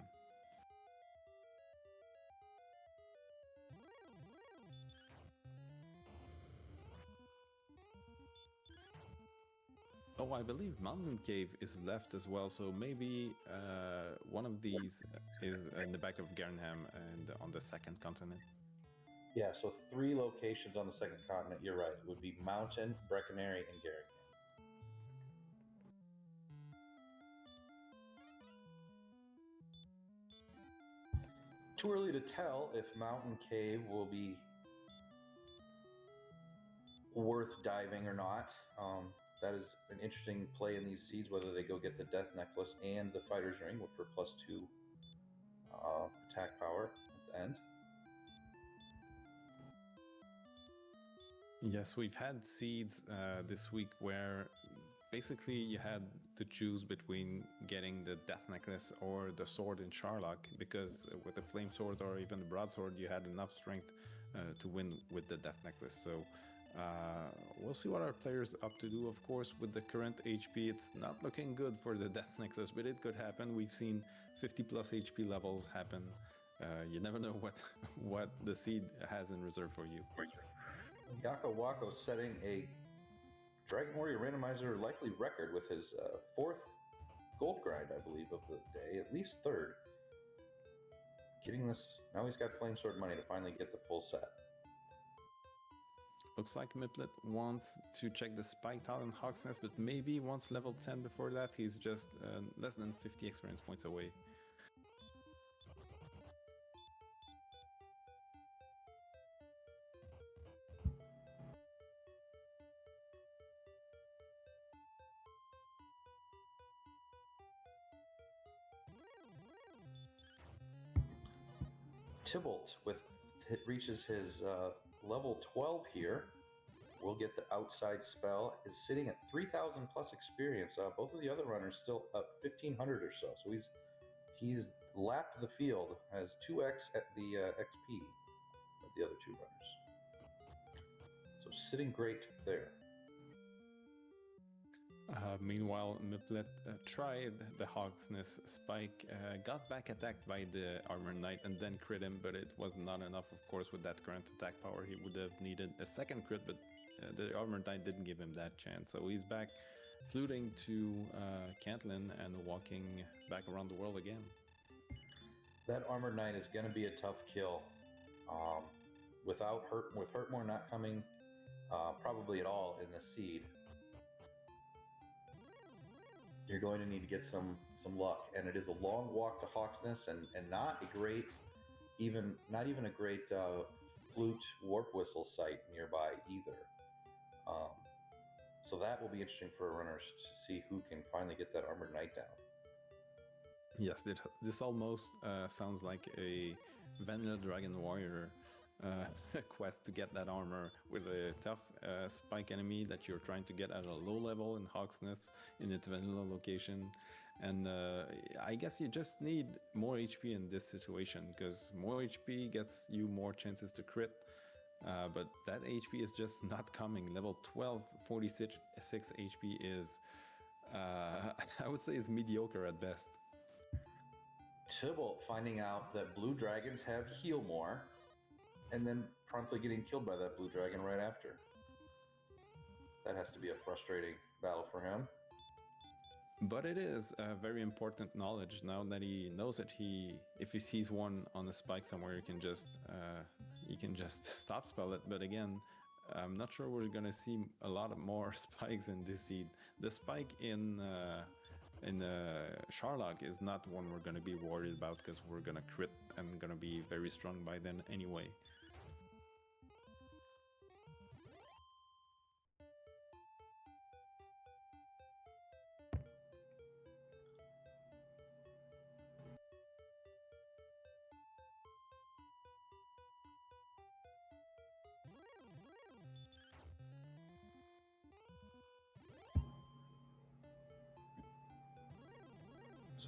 Oh, I believe Mountain Cave is left as well, so maybe one of these is in the back of Garenham and on the second continent. Yeah, so 3 locations on the second continent, you're right. It would be Mountain, Breckenary, and Garingham. Too early to tell if Mountain Cave will be worth diving or not. That is an interesting play in these seeds, whether they go get the Death Necklace and the Fighter's Ring, which for +2 attack power at the end. Yes, we've had seeds this week where basically you had to choose between getting the death necklace or the sword in Sharlock, because with the flame sword or even the broadsword you had enough strength to win with the death necklace. So we'll see what our players up to do. Of course, with the current HP, it's not looking good for the death necklace, but it could happen. We've seen 50 plus HP levels happen. You never know what the seed has in reserve for you. YakkoWakko setting a Dragon Warrior Randomizer likely record with his fourth gold grind, I believe, of the day, at least third. Getting this, now he's got Flame Sword money to finally get the full set. Looks like Miplet wants to check the Spike Tile in Hawk's Nest, but maybe wants level 10 before that. He's just less than 50 experience points away. Tybalt reaches his level 12 here. Will get the outside spell. Is sitting at 3,000 plus experience. Both of the other runners still up 1,500 or so. So he's lapped the field. Has 2x at the XP of the other two runners. So sitting great there. Meanwhile, Miplet tried the Hawk's Nest Spike, got back attacked by the Armored Knight and then crit him, but it was not enough. Of course, with that current attack power, he would have needed a second crit, but the Armored Knight didn't give him that chance. So he's back fluting to Cantlin and walking back around the world again. That Armored Knight is going to be a tough kill. With Hurtmore not coming probably at all in the seed, you're going to need to get some luck, and it is a long walk to Hawksness, and not a great, not even a great flute warp whistle site nearby either. So that will be interesting for runners to see who can finally get that Armored Knight down. Yes, this almost sounds like a Vanilla Dragon Warrior quest to get that armor with a tough spike enemy that you're trying to get at a low level in Hawk's Nest in its vanilla location. And I guess you just need more HP in this situation, because more HP gets you more chances to crit. But that HP is just not coming. Level 12, 46 HP is, I would say, is mediocre at best. Tybalt finding out that blue dragons have heal more, and then promptly getting killed by that blue dragon right after. That has to be a frustrating battle for him. But it is a very important knowledge now that he knows that if he sees one on a spike somewhere, you can just stop spell it. But again, I'm not sure we're gonna see a lot of more spikes in this seed. The spike in Sharlock is not one we're gonna be worried about, because we're gonna crit and gonna be very strong by then anyway.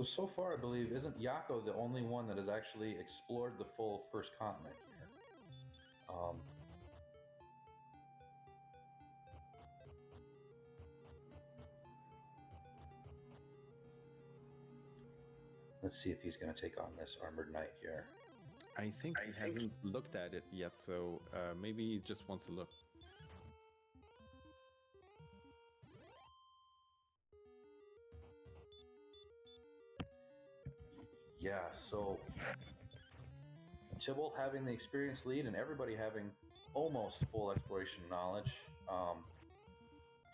So far, I believe, isn't Yakko the only one that has actually explored the full first continent here? Let's see if he's going to take on this Armored Knight here. I think he hasn't looked at it yet, so maybe he just wants to look. Yeah, so Tybalt having the experience lead and everybody having almost full exploration knowledge.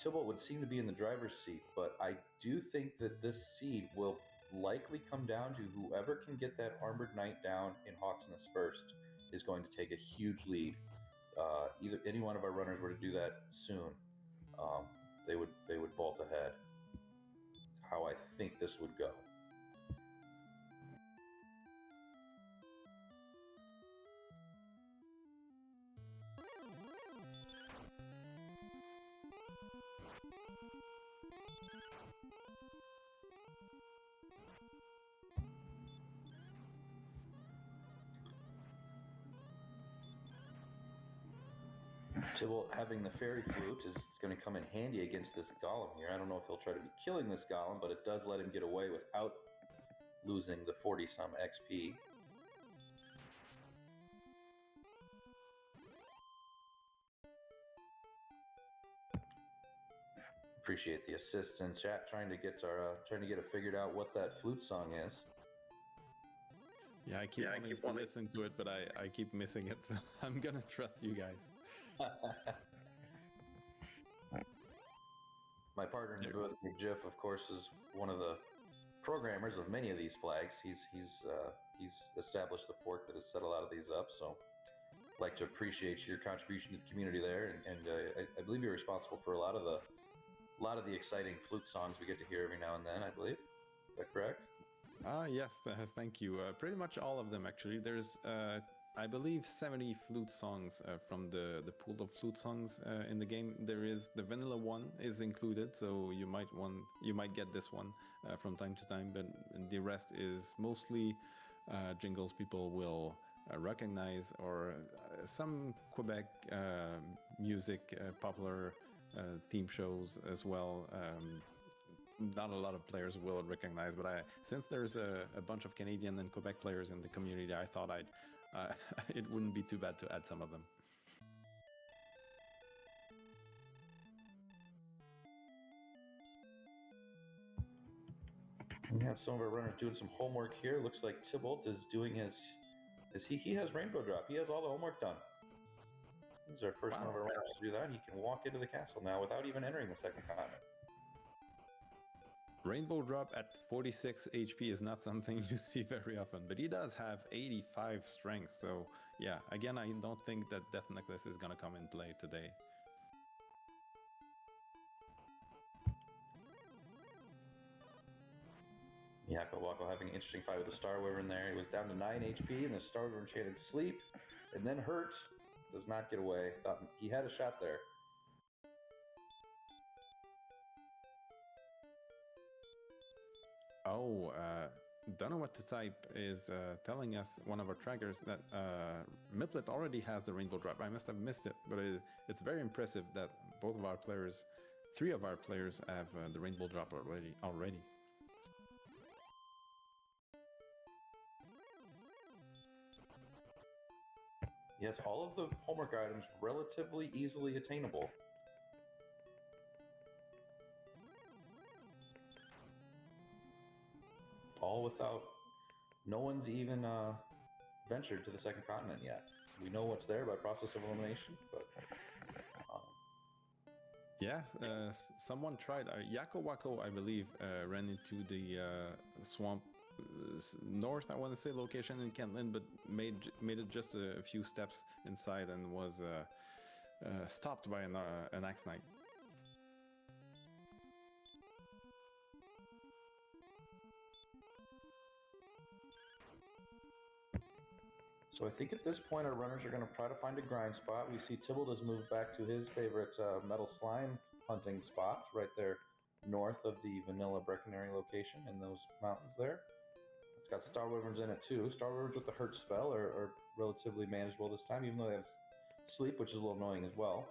Tybalt would seem to be in the driver's seat, but I do think that this seed will likely come down to whoever can get that Armored Knight down in Hawk's Nest first is going to take a huge lead. Either any one of our runners were to do that soon, they would bolt ahead. How I think this would go. Tybalt having the fairy flute is going to come in handy against this golem here. I don't know if he'll try to be killing this golem, but it does let him get away without losing the 40-some XP. Appreciate the assist in chat, trying to get it figured out what that flute song is. Yeah, I keep wanting to listen to it, but I keep missing it, so I'm gonna trust you guys. My partner in the booth, Jiff, of course, is one of the programmers of many of these flags. He's established the fork that has set a lot of these up. So, I'd like to appreciate your contribution to the community there, and I believe you're responsible for a lot of the exciting flute songs we get to hear every now and then. I believe. Is that correct? Yes, thank you. Pretty much all of them, actually. There's, I believe, 70 flute songs from the pool of flute songs in the game. There is the vanilla one is included, so you might get this one from time to time. But the rest is mostly jingles people will recognize, or some Quebec music, popular theme shows as well. Not a lot of players will recognize, but since there's a bunch of Canadian and Quebec players in the community, I thought it wouldn't be too bad to add some of them. We have some of our runners doing some homework here. Looks like Tybalt is doing he has Rainbow Drop. He has all the homework done. This is our first one of our runners to do that. He can walk into the castle now without even entering the second continent. Rainbow Drop at 46 HP is not something you see very often, but he does have 85 strength, so yeah, again, I don't think that Death Necklace is gonna come in play today. YakkoWakko having an interesting fight with the Star Wyvern there. He was down to 9 HP, and the Star Wyvern chanted Sleep, and then Hurt. Does not get away. Thought he had a shot there. Oh, don't know what to type is telling us, one of our trackers, that Miplet already has the Rainbow Drop. I must have missed it, but it's very impressive that both of our players, 3 of our players, have the Rainbow Drop already. Yes, all of the homework items relatively easily attainable. All without, no one's even ventured to the second continent yet. We know what's there by process of elimination, but yeah, someone tried. YakkoWakko, I believe, ran into the swamp north, I want to say, location in Kentland, but made it just a few steps inside and was stopped by an Axe Knight. So I think at this point our runners are going to try to find a grind spot. We see Tybalt has moved back to his favorite metal slime hunting spot right there north of the vanilla Brecconary location in those mountains there. It's got Star Wyverns in it too. Star Wyverns with the Hurt spell are relatively manageable this time, even though they have Sleep, which is a little annoying as well.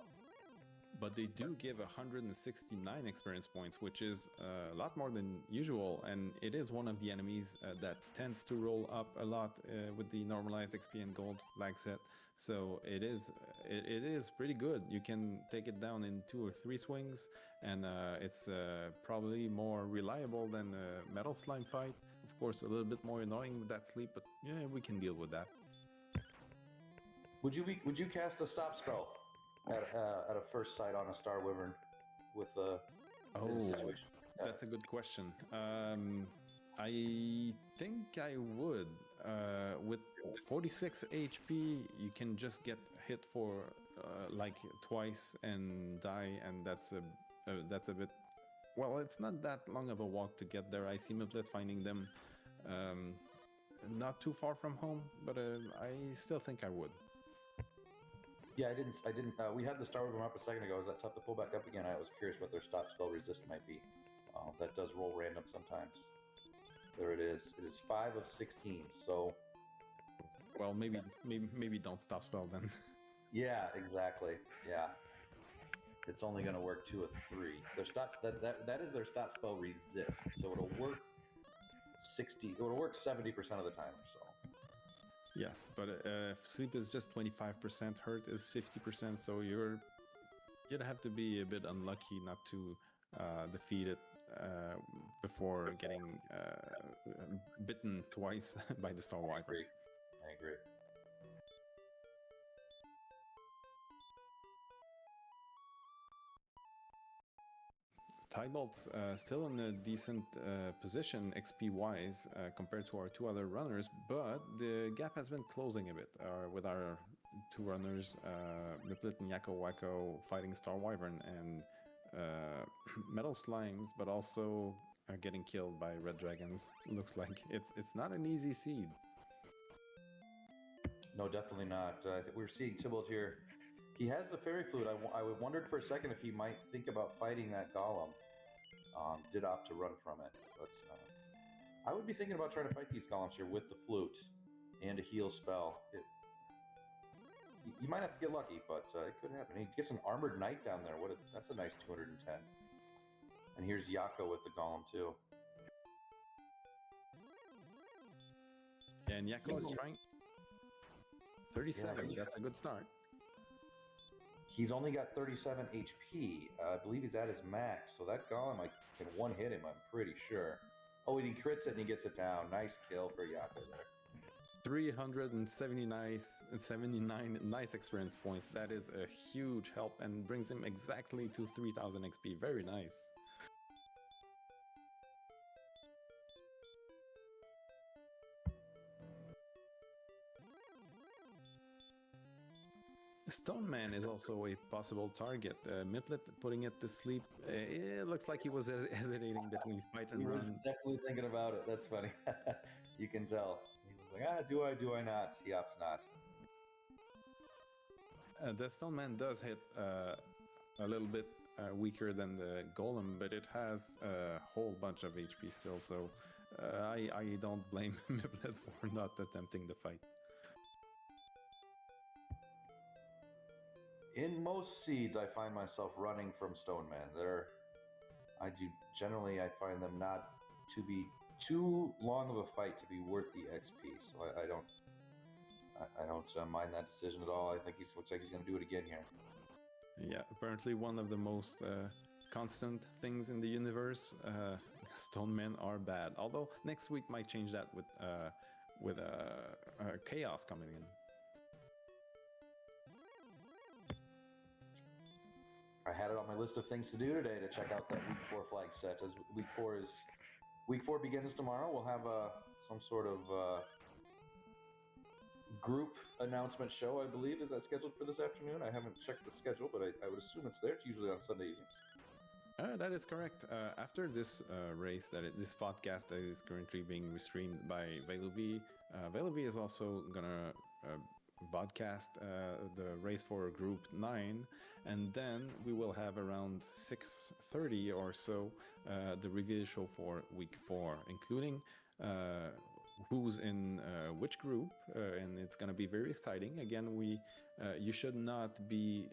But they do give 169 experience points, which is a lot more than usual, and it is one of the enemies that tends to roll up a lot with the normalized XP and gold flag set. So it is pretty good. You can take it down in 2 or 3 swings, and it's probably more reliable than the metal slime fight. Of course, a little bit more annoying with that Sleep, but yeah, we can deal with that. Would you cast a stop spell at a first sight on a Star Wyvern with the situation? That's a good question. I think I would. With 46 HP, you can just get hit for like twice and die, and that's a bit. Well, it's not that long of a walk to get there. I see Miplet finding them not too far from home, but I still think I would. Yeah, I didn't. We had the Star Wyvern up a second ago. Is that tough to pull back up again? I was curious what their stop spell resist might be. That does roll random sometimes. There it is. It is 5 of 16. So, well, maybe don't stop spell then. Yeah, exactly. Yeah. It's only going to work 2 of 3. Their stat that is their stat spell resist, so it'll work 60. It'll work 70% of the time or so. Yes, but if sleep is just 25%, hurt is 50%, so you'd have to be a bit unlucky not to defeat it before getting bitten twice by the Star Wyvern. I agree. Tybalt's still in a decent position XP-wise compared to our 2 other runners, but the gap has been closing a bit with our 2 runners, miplet and YakkoWakko fighting Star Wyvern and metal slimes, but also getting killed by red dragons. Looks like it's not an easy seed. No, definitely not. We're seeing Tybalt here. He has the fairy flute. I wondered for a second if he might think about fighting that golem. Did opt to run from it, but I would be thinking about trying to fight these golems here with the flute and a heal spell. You might have to get lucky, but it could happen. He gets an armored knight down there. That's a nice 210. And here's Yakko with the golem too. And Yakko is trying 37. That's a good start. He's only got 37 HP. I believe he's at his max, so that golem can one-hit him, I'm pretty sure. Oh, and he crits it and he gets it down. Nice kill for Yakko there. 379 nice experience points. That is a huge help and brings him exactly to 3000 XP. Very nice. Stone Man is also a possible target. Miplet putting it to sleep. It looks like he was hesitating between fight and run. He was definitely thinking about it. That's funny. You can tell. He was like, do I not? He opts not. The Stone Man does hit a little bit weaker than the Golem, but it has a whole bunch of HP still, so I don't blame Miplet for not attempting the fight. In most seeds, I find myself running from Stone Man. I find them not to be too long of a fight to be worth the XP. So I don't mind that decision at all. I think he looks like he's going to do it again here. Yeah, apparently one of the most constant things in the universe. Stone Men are bad. Although next week might change that with chaos coming in. I had it on my list of things to do today to check out that Week 4 flag set. As Week 4 begins tomorrow, we'll have some sort of group announcement show, I believe. Is that scheduled for this afternoon? I haven't checked the schedule, but I would assume it's there. It's usually on Sunday evenings. That is correct. After this race, this podcast that is currently being streamed by Veluvi, Veluvi is also gonna vodcast the race for Group 9, and then we will have around 6:30 or so the reveal show for Week 4, including who's in which group, and it's going to be very exciting. Again, you should not be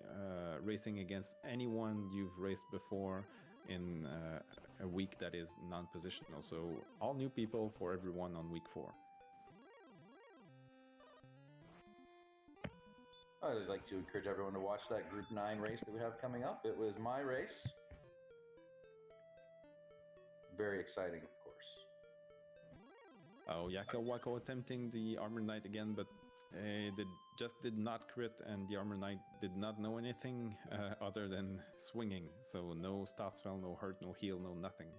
racing against anyone you've raced before in a week that is non-positional. So all new people for everyone on Week 4. I'd like to encourage everyone to watch that Group 9 race that we have coming up. It was my race. Very exciting, of course. Oh, YakkoWakko attempting the Armor Knight again, but just did not crit, and the Armor Knight did not know anything other than swinging. So no stat spell, no hurt, no heal, no nothing.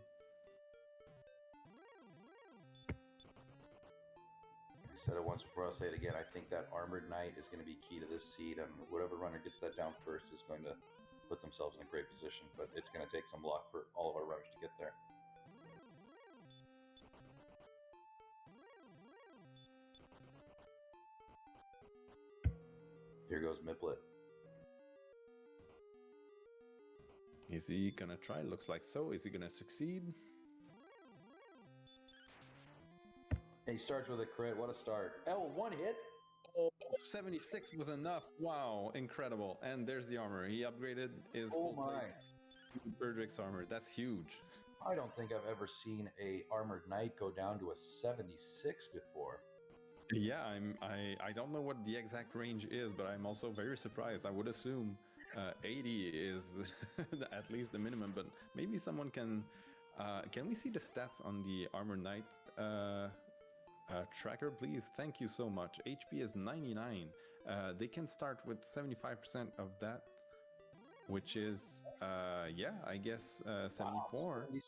I said it once before, I'll say it again. I think that Armored Knight is going to be key to this seed, and whatever runner gets that down first is going to put themselves in a great position, but it's going to take some luck for all of our runners to get there. Here goes Miplet. Is he gonna try? Looks like so. Is he gonna succeed? He starts with a crit. What a start. Oh, one hit. Oh, 76 was enough. Wow, incredible. And there's the armor. He upgraded his full plate to Erdrick's armor. That's huge. I don't think I've ever seen a armored knight go down to a 76 before. Yeah, I don't know what the exact range is, but I'm also very surprised. I would assume 80 is at least the minimum, but maybe someone can we see the stats on the armor knight tracker, please? Thank you so much. HP is 99. They can start with 75% of that, which is yeah, I guess 74. Wow, 76.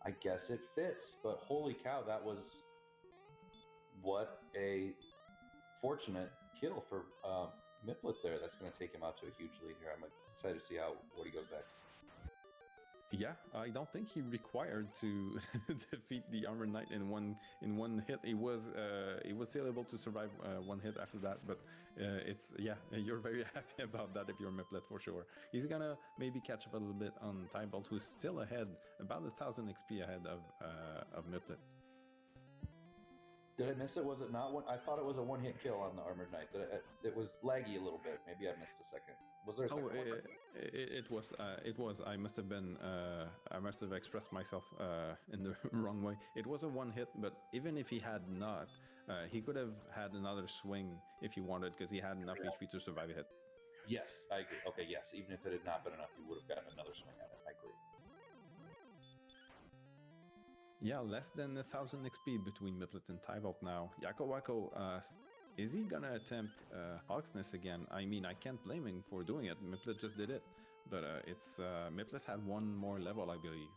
I guess it fits, but holy cow, that was what a fortunate kill for miplet there. That's going to take him out to a huge lead here. I'm excited to see what he goes next. Yeah, I don't think he required to defeat the armor knight in one hit. He was still able to survive one hit after that, but it's yeah, you're very happy about that if you're miplet for sure. He's gonna maybe catch up a little bit on Tybalt, who's still ahead, about 1,000 XP ahead of miplet. Did I miss it? Was it not one? I thought it was a one-hit kill on the armored knight. It was laggy a little bit. Maybe I missed a second. Was there a second one? It was. I must have expressed myself in the wrong way. It was a one hit, but even if he had not, he could have had another swing if he wanted, because he had enough HP to survive a hit. Yes, I agree. Okay, yes. Even if it had not been enough, he would have gotten another swing at it. I agree. Yeah, less than 1,000 XP between miplet and Tybalt now. YakkoWakko, is he gonna attempt Hogsness again? I mean, I can't blame him for doing it. Miplet just did it, but it's miplet had one more level, I believe.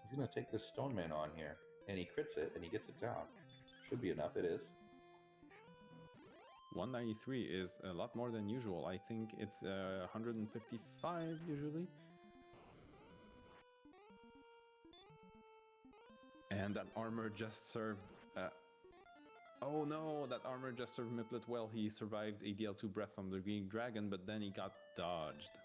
He's gonna take this stone man on here, and he crits it, and he gets it down. Should be enough. It is. 193 is a lot more than usual. I think it's 155 usually. And that armor just served... oh no, that armor just served miplet well. He survived ADL2 breath from the green dragon, but then he got dodged.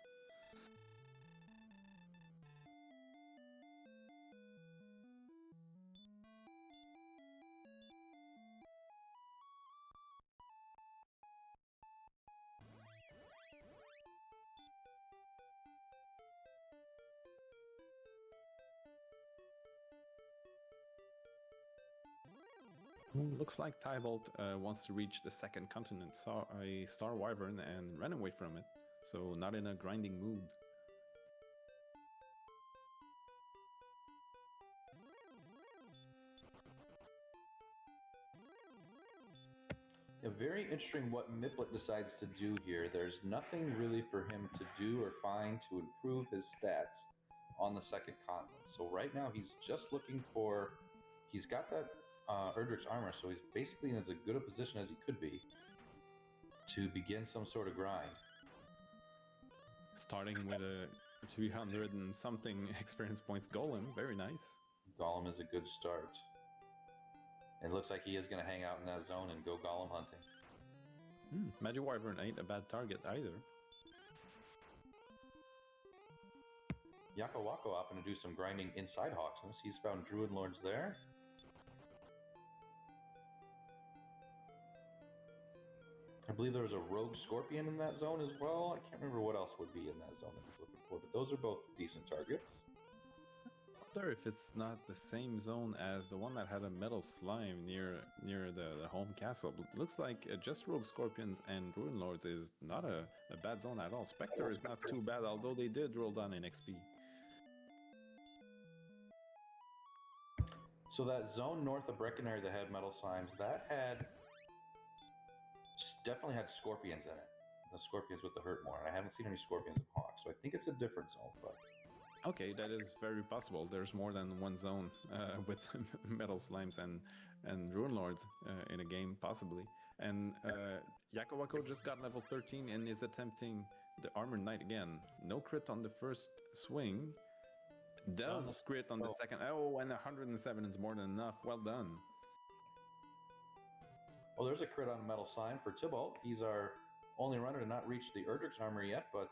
Looks like Tybalt wants to reach the second continent, saw a Star Wyvern and ran away from it, so not in a grinding mood. Yeah, very interesting what miplet decides to do here. There's nothing really for him to do or find to improve his stats on the second continent. So right now he's just looking for... He's got that Erdrick's armor, so he's basically in as good a position as he could be to begin some sort of grind. Starting with a 300 and something experience points golem, very nice. Golem is a good start. And it looks like he is going to hang out in that zone and go golem hunting. Magic Wyvern ain't a bad target either. YakkoWakko opting to do some grinding inside Hogsness. He's found Druid Lords there. I believe there was a rogue scorpion in that zone as well. I can't remember what else would be in that zone that he's looking for, but those are both decent targets. I wonder if it's not the same zone as the one that had a metal slime near the home castle. But it looks like just rogue scorpions and ruin lords is not a bad zone at all. Spectre is not too bad, although they did roll down in XP. So that zone north of Breckenridge that had metal slimes, that had definitely had scorpions in it. The scorpions with the hurt more, and I haven't seen any scorpions in Hawk, so I think it's a different zone. But okay, that is very possible. There's more than one zone with metal slimes and ruin lords in a game, possibly. And YakkoWakko just got level 13 and is attempting the armored knight again. No crit on the first swing. Does crit on the second. Oh, and 107 is more than enough. Well done. Well, there's a crit on a metal slime for Tybalt. He's our only runner to not reach the Erdrick's armor yet, but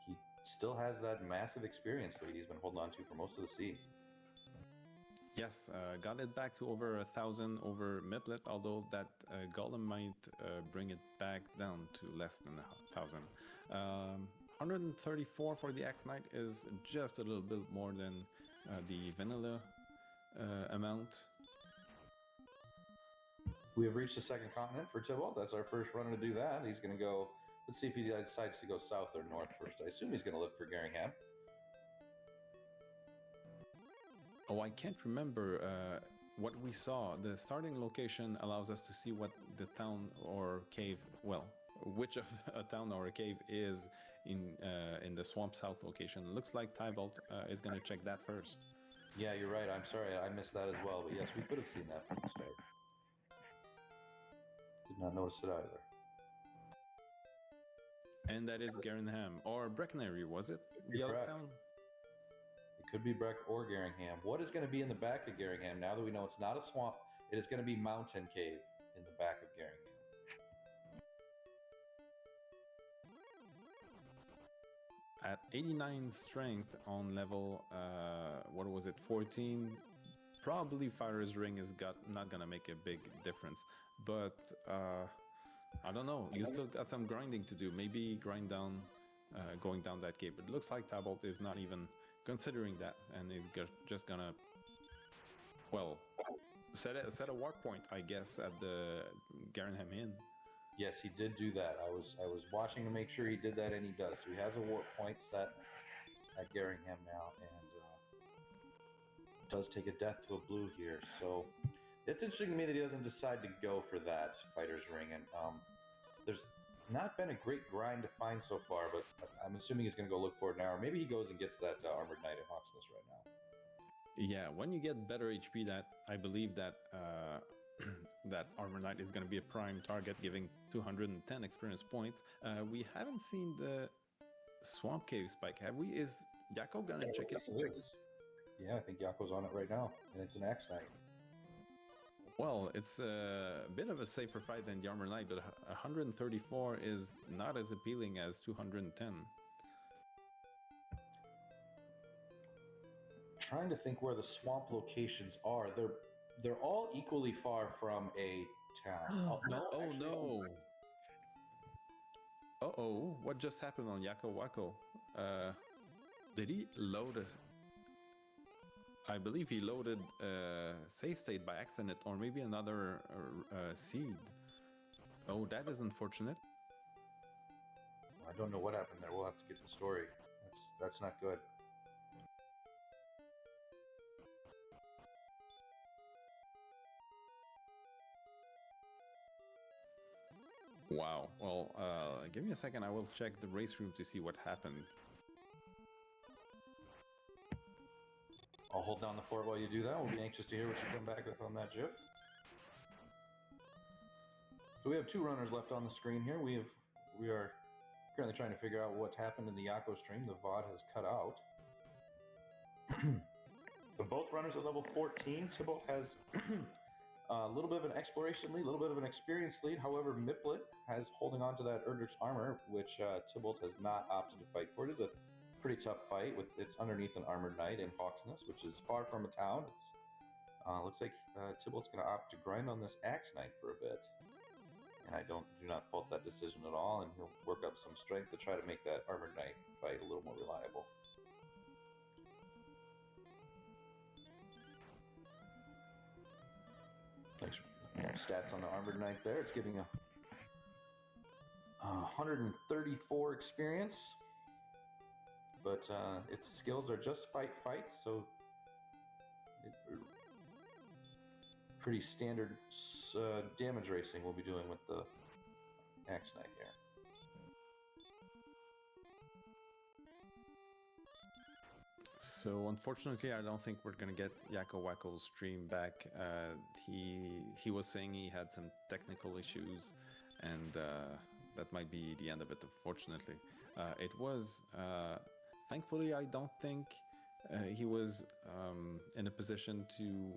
he still has that massive experience lead he's been holding on to for most of the seed. Yes, got it back to over 1,000 over miplet, although that golem might bring it back down to less than 1,000. 134 for the Axe Knight is just a little bit more than the vanilla amount. We have reached the second continent for Tybalt. That's our first runner to do that. He's going to go. Let's see if he decides to go south or north first. I assume he's going to look for Garingham. Oh, I can't remember what we saw. The starting location allows us to see what the town or cave, well, which of a town or a cave is in the Swamp South location. Looks like Tybalt is going to check that first. Yeah, you're right. I'm sorry. I missed that as well. But yes, we could have seen that from the start. Did not notice it either. And that is Garingham, or Breckenary, was it? The other town? It could be Breck or Garingham. What is going to be in the back of Garingham? Now that we know it's not a swamp, it is going to be Mountain Cave in the back of Garingham. At 89 strength on level, what was it, 14? Probably Fire's Ring is not going to make a big difference. But I don't know, you still got some grinding to do. Maybe grind down, going down that cave. But it looks like Tybalt is not even considering that, and is just gonna, well, set a warp point, I guess, at the Garingham Inn. Yes, he did do that. I was watching to make sure he did that, and he does. So he has a warp point set at Garingham now, and does take a death to a blue here. So it's interesting to me that he doesn't decide to go for that Fighter's Ring, and there's not been a great grind to find so far, but I'm assuming he's going to go look for it now, or maybe he goes and gets that Armored Knight at Hawksness right now. Yeah, when you get better HP, that I believe that that Armored Knight is going to be a prime target, giving 210 experience points. We haven't seen the Swamp Cave spike, have we? Is Yakko going to check it? Yeah, I think Yakko's on it right now, and it's an Axe Knight. Well, it's a bit of a safer fight than the Armored Knight, but 134 is not as appealing as 210. Trying to think where the swamp locations are. They're all equally far from a town. Oh no! Uh-oh, what just happened on YakkoWakko? Did he load it? I believe he loaded save state by accident, or maybe another seed. Oh, that is unfortunate. I don't know what happened there. We'll have to get the story. That's not good. Wow. Well, give me a second. I will check the race room to see what happened. I'll hold down the fort while you do that. We'll be anxious to hear what you come back with on that, Jip. So we have two runners left on the screen here. We are currently trying to figure out what's happened in the Yakko stream. The VOD has cut out. So both runners at level 14. Tybalt has a little bit of an exploration lead, a little bit of an experience lead. However, Miplet has holding on to that Erdrich's armor, which Tybalt has not opted to fight for. It is a pretty tough fight. It's underneath an Armored Knight in Hawksness, which is far from a town. It's looks like Tybalt's going to opt to grind on this Axe Knight for a bit, and I do not fault that decision at all. And he'll work up some strength to try to make that Armored Knight fight a little more reliable. Stats on the Armored Knight there. It's giving a 134 experience. But its skills are just fight, so pretty standard damage racing we'll be doing with the Axe Knight here. So unfortunately, I don't think we're gonna get YakkoWakko's stream back. He was saying he had some technical issues, and that might be the end of it. Unfortunately, it was. Thankfully, I don't think he was in a position to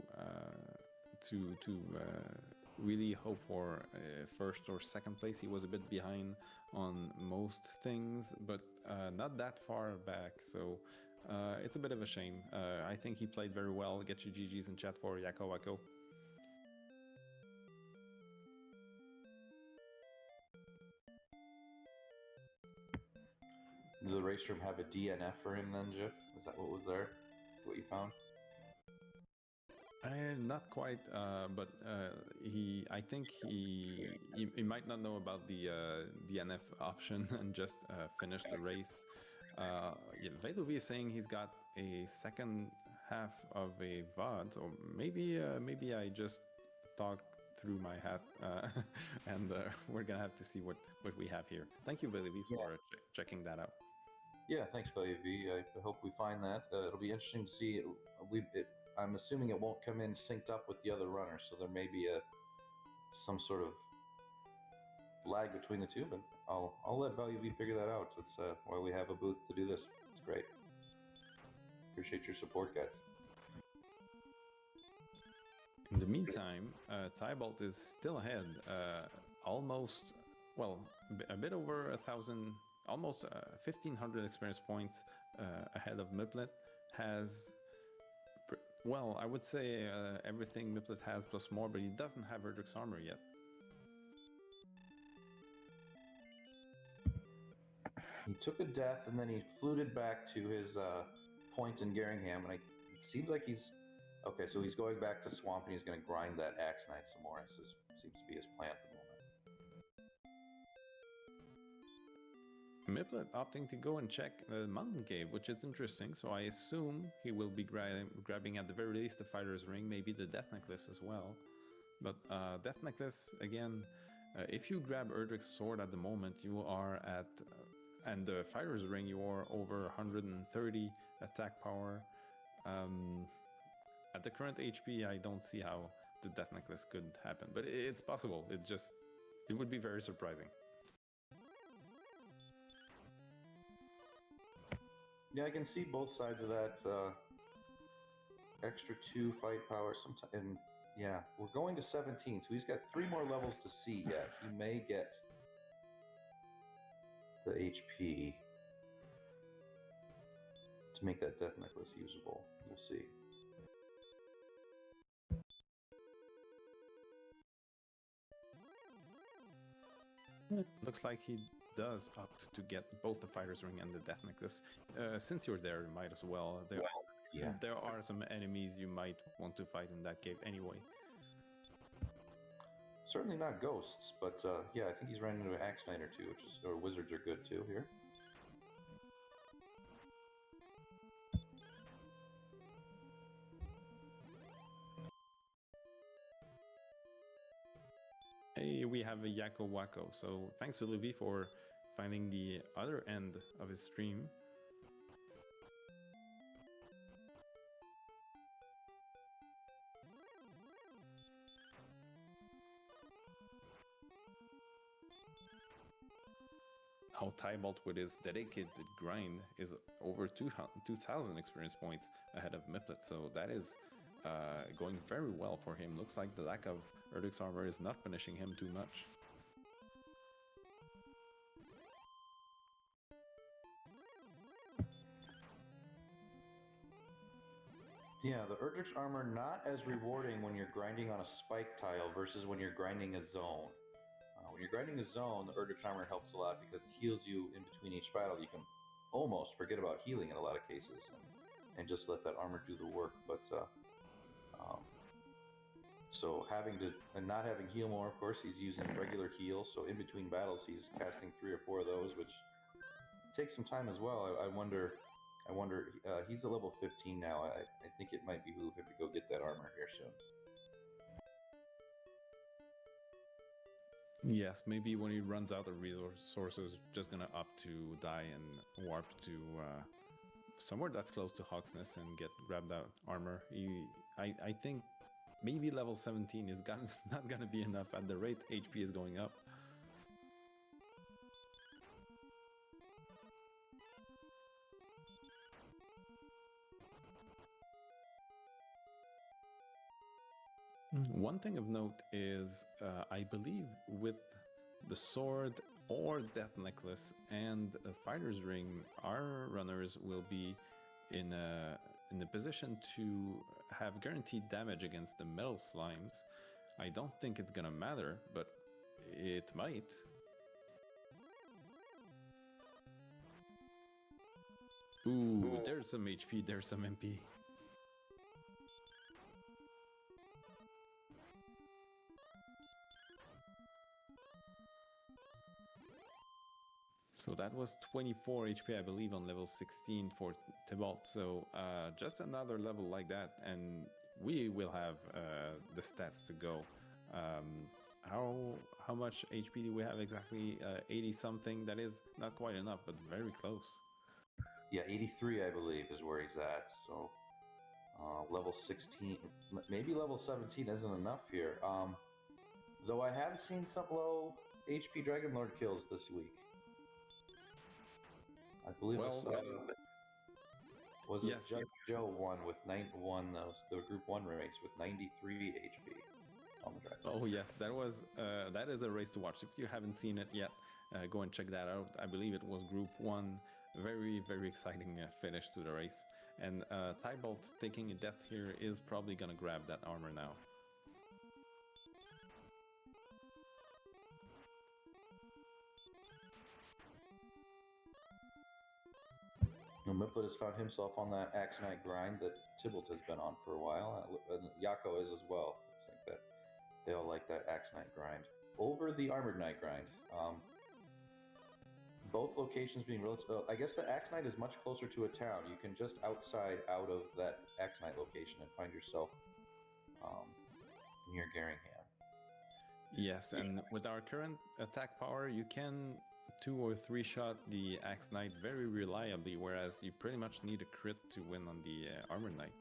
really hope for first or second place. He was a bit behind on most things, but not that far back. So It's a bit of a shame. I think he played very well. Get your GGs in chat for YakkoWakko. Does the race room have a DNF for him then, Jeff? Is that what was there? What you found? Not quite, but I think he might not know about the DNF option and just finished the race. Veluvi is saying he's got a second half of a VOD, or maybe I just talked through my hat, and we're gonna have to see what we have here. Thank you, Veluvi, for checking that out. Yeah, thanks, Veluvi. I hope we find that. It'll be interesting to see. I'm assuming it won't come in synced up with the other runners, so there may be some sort of lag between the two, but I'll let ValueV figure that out. That's why we have a booth to do this. It's great. Appreciate your support, guys. In the meantime, Tybalt is still ahead, almost, well, a bit over 1,000, almost 1,500 experience points ahead of Miplet. Has, well, I would say everything Miplet has plus more, but he doesn't have Erdrick's armor yet. He took a death and then he fluted back to his point in Geringham, and it seems like he's okay. So he's going back to Swamp and he's going to grind that Axe Knight some more. This seems to be his plan at the moment. Miplet opting to go and check the mountain cave, which is interesting. So I assume he will be grabbing at the very least the Fighter's Ring, maybe the Death Necklace as well. But Death Necklace, again, if you grab Erdrick's sword at the moment, you are at, and the Fighter's Ring, you are over 130 attack power. At the current HP, I don't see how the Death Necklace could happen, but it's possible. It would be very surprising. Yeah, I can see both sides of that. Extra 2 fight power. And yeah, we're going to 17, so he's got 3 more levels to see yet. He may get the HP to make that Death Necklace usable. We'll see. Looks like he does opt to get both the Fighter's Ring and the Death Necklace. Since you're there, you might as well. There are some enemies you might want to fight in that cave anyway. Certainly not ghosts, but yeah, I think he's running into an Axe Knight or two, or wizards are good too here. Hey, we have a YakkoWakko, so thanks to Levi for finding the other end of his stream. How Tybalt with his dedicated grind is over 2,000 experience points ahead of Miplet, so that is going very well for him. Looks like the lack of Erdrick's armor is not punishing him too much. Yeah, the Erdrick's armor not as rewarding when you're grinding on a spike tile versus when you're grinding a zone. When you're grinding a zone, the Erdrick's armor helps a lot because it heals you in between each battle. You can almost forget about healing in a lot of cases and just let that armor do the work. But so not having heal more, of course, he's using regular heal. So in between battles, he's casting 3 or 4 of those, which takes some time as well. I wonder. He's at level 15 now. I think it might behoove him to go get that armor here soon. Yes, maybe when he runs out of resources, just gonna opt to die and warp to somewhere that's close to Hawksness and grab that armor. I think maybe level 17 is not gonna be enough at the rate HP is going up. One thing of note is, I believe with the sword or Death Necklace and the Fighter's Ring, our runners will be in a position to have guaranteed damage against the metal slimes. I don't think it's gonna matter, but it might. Ooh, there's some HP, there's some MP. So that was 24 HP, I believe, on level 16 for Tybalt. So just another level like that, and we will have the stats to go. How much HP do we have exactly? 80 something. That is not quite enough, but very close. Yeah, 83, I believe, is where he's at. So level 16, maybe level 17 isn't enough here. Though I have seen some low HP Dragon Lord kills this week. I believe was it Yes. Judge Joe won with the group 1 race with 93 HP on the Dragon. Oh yes, that is a race to watch. If you haven't seen it yet, go and check that out. I believe it was group 1. Very, very exciting finish to the race. And Tybalt taking a death here is probably gonna grab that armor now. Miplet has found himself on that Axe Knight grind that Tybalt has been on for a while, and Yakko is as well. I think that they all like that Axe Knight grind over the Armored Knight grind. Both locations being relative. I guess the Axe Knight is much closer to a town. You can just out of that Axe Knight location and find yourself near Garingham. Yes, and with our current attack power, you can 2 or 3 shot the Axe Knight very reliably, whereas you pretty much need a crit to win on the Armored Knight.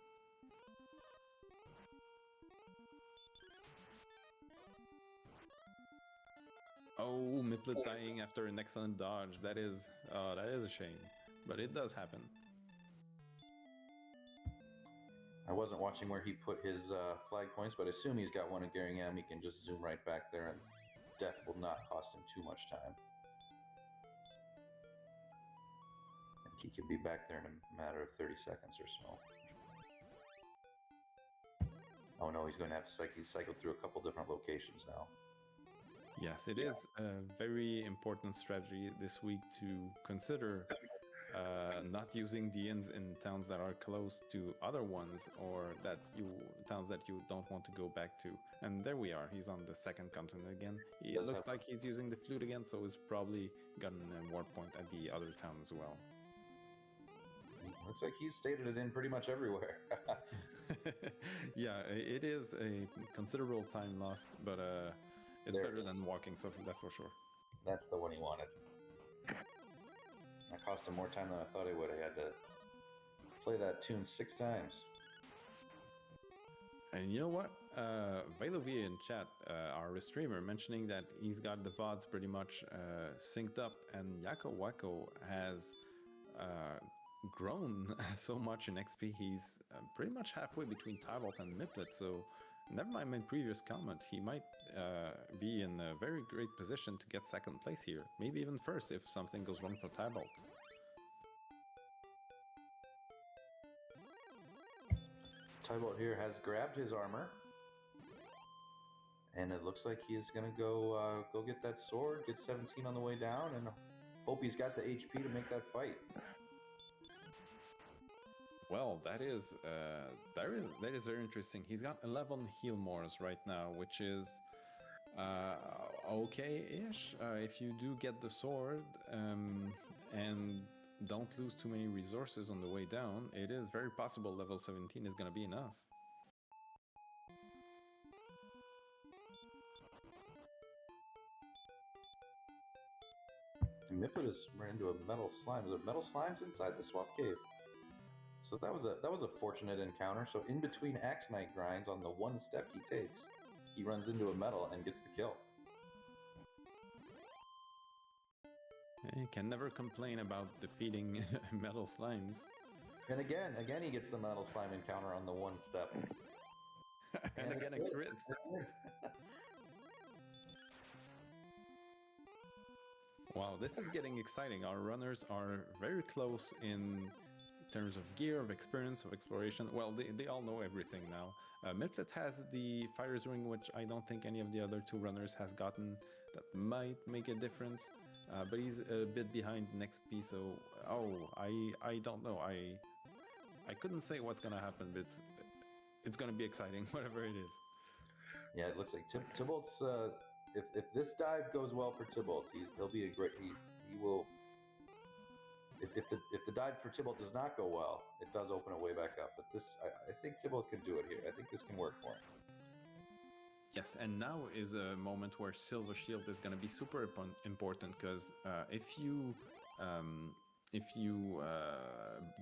Oh, miplet dying after an excellent dodge. That is a shame, but it does happen. I wasn't watching where he put his flag points, but I assume he's got one in Garingham. He can just zoom right back there, and death will not cost him too much time. He could be back there in a matter of 30 seconds or so. Oh no, he's going to have to cycle through a couple different locations now. Yes, it is a very important strategy this week to consider not using the inns in towns that are close to other ones, or towns that you don't want to go back to. And there we are, he's on the second continent again. It looks like he's using the flute again, so he's probably gotten a war point at the other town as well. Looks like he's stated it in pretty much everywhere. Yeah, it is a considerable time loss, but it's better than walking, so that's for sure. That's the one he wanted. That cost him more time than I thought he would. I had to play that tune 6 times. And you know what? Velovia in chat, our streamer, mentioning that he's got the VODs pretty much synced up, and YakkoWakko has grown so much in XP. He's pretty much halfway between Tybalt and miplet, so never mind my previous comment, he might be in a very great position to get second place here, maybe even first if something goes wrong for Tybalt. Tybalt here has grabbed his armor, and it looks like he is going to go get that sword, get 17 on the way down, and hope he's got the HP to make that fight. Well, that is very interesting. He's got 11 heal mores right now, which is okay-ish if you do get the sword and don't lose too many resources on the way down. It is very possible level 17 is going to be enough. Miplet has run into a metal slime. Is it metal slimes inside the swamp cave? So that was a fortunate encounter. So in between Axe Knight grinds, on the one step he takes, he runs into a metal and gets the kill. You can never complain about defeating metal slimes. And again he gets the metal slime encounter on the one step. and again a crit. Wow, this is getting exciting. Our runners are very close in terms of gear, of experience, of exploration. Well, they all know everything now. Miplet has the Fire's Ring, which I don't think any of the other two runners has gotten. That might make a difference, but he's a bit behind next piece. So, I don't know. I couldn't say what's gonna happen, but it's gonna be exciting, whatever it is. Yeah, it looks like Tybalt's. If this dive goes well for Tybalt, he'll be a great. He will. If the dive for Tybalt does not go well, it does open it way back up. But this, I think Tybalt can do it here. I think this can work for him. Yes, and now is a moment where Silver Shield is going to be super important, because if you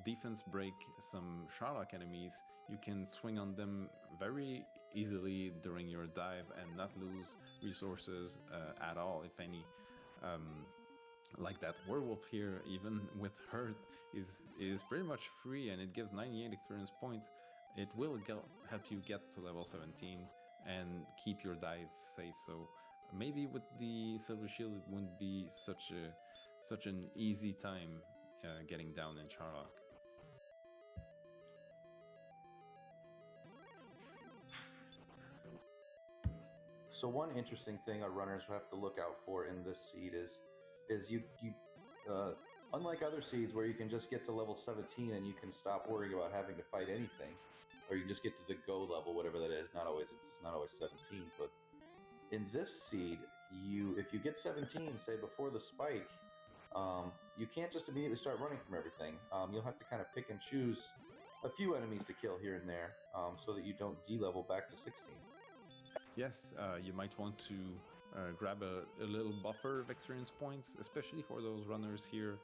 defense break some Sharlock enemies, you can swing on them very easily during your dive and not lose resources at all, if any. Like that werewolf here, even with hurt, is pretty much free, and it gives 98 experience points. It will help you get to level 17 and keep your dive safe. So maybe with the Silver Shield, it wouldn't be such an easy time getting down in Sharlock. So one interesting thing our runners have to look out for in this seed is you unlike other seeds where you can just get to level 17 and you can stop worrying about having to fight anything, or you just get to the go level, whatever that is. It's not always 17, but in this seed, if you get 17, say before the spike, you can't just immediately start running from everything. You'll have to kind of pick and choose a few enemies to kill here and there, so that you don't de-level back to 16. Yes, you might want to grab a little buffer of experience points, especially for those runners here,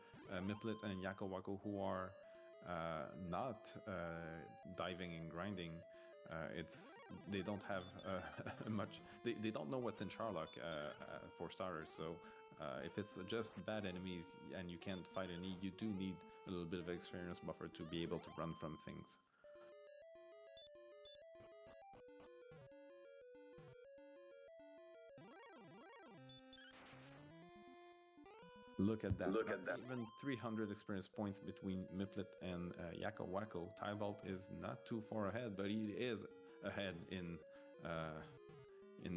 Miplet and YakkoWakko, who are not diving and grinding. They don't have much. They don't know what's in Sharlock for starters. So if it's just bad enemies and you can't fight any, you do need a little bit of experience buffer to be able to run from things. Look at that. Even 300 experience points between Miplet and YakkoWakko. Tybalt is not too far ahead, but he is ahead in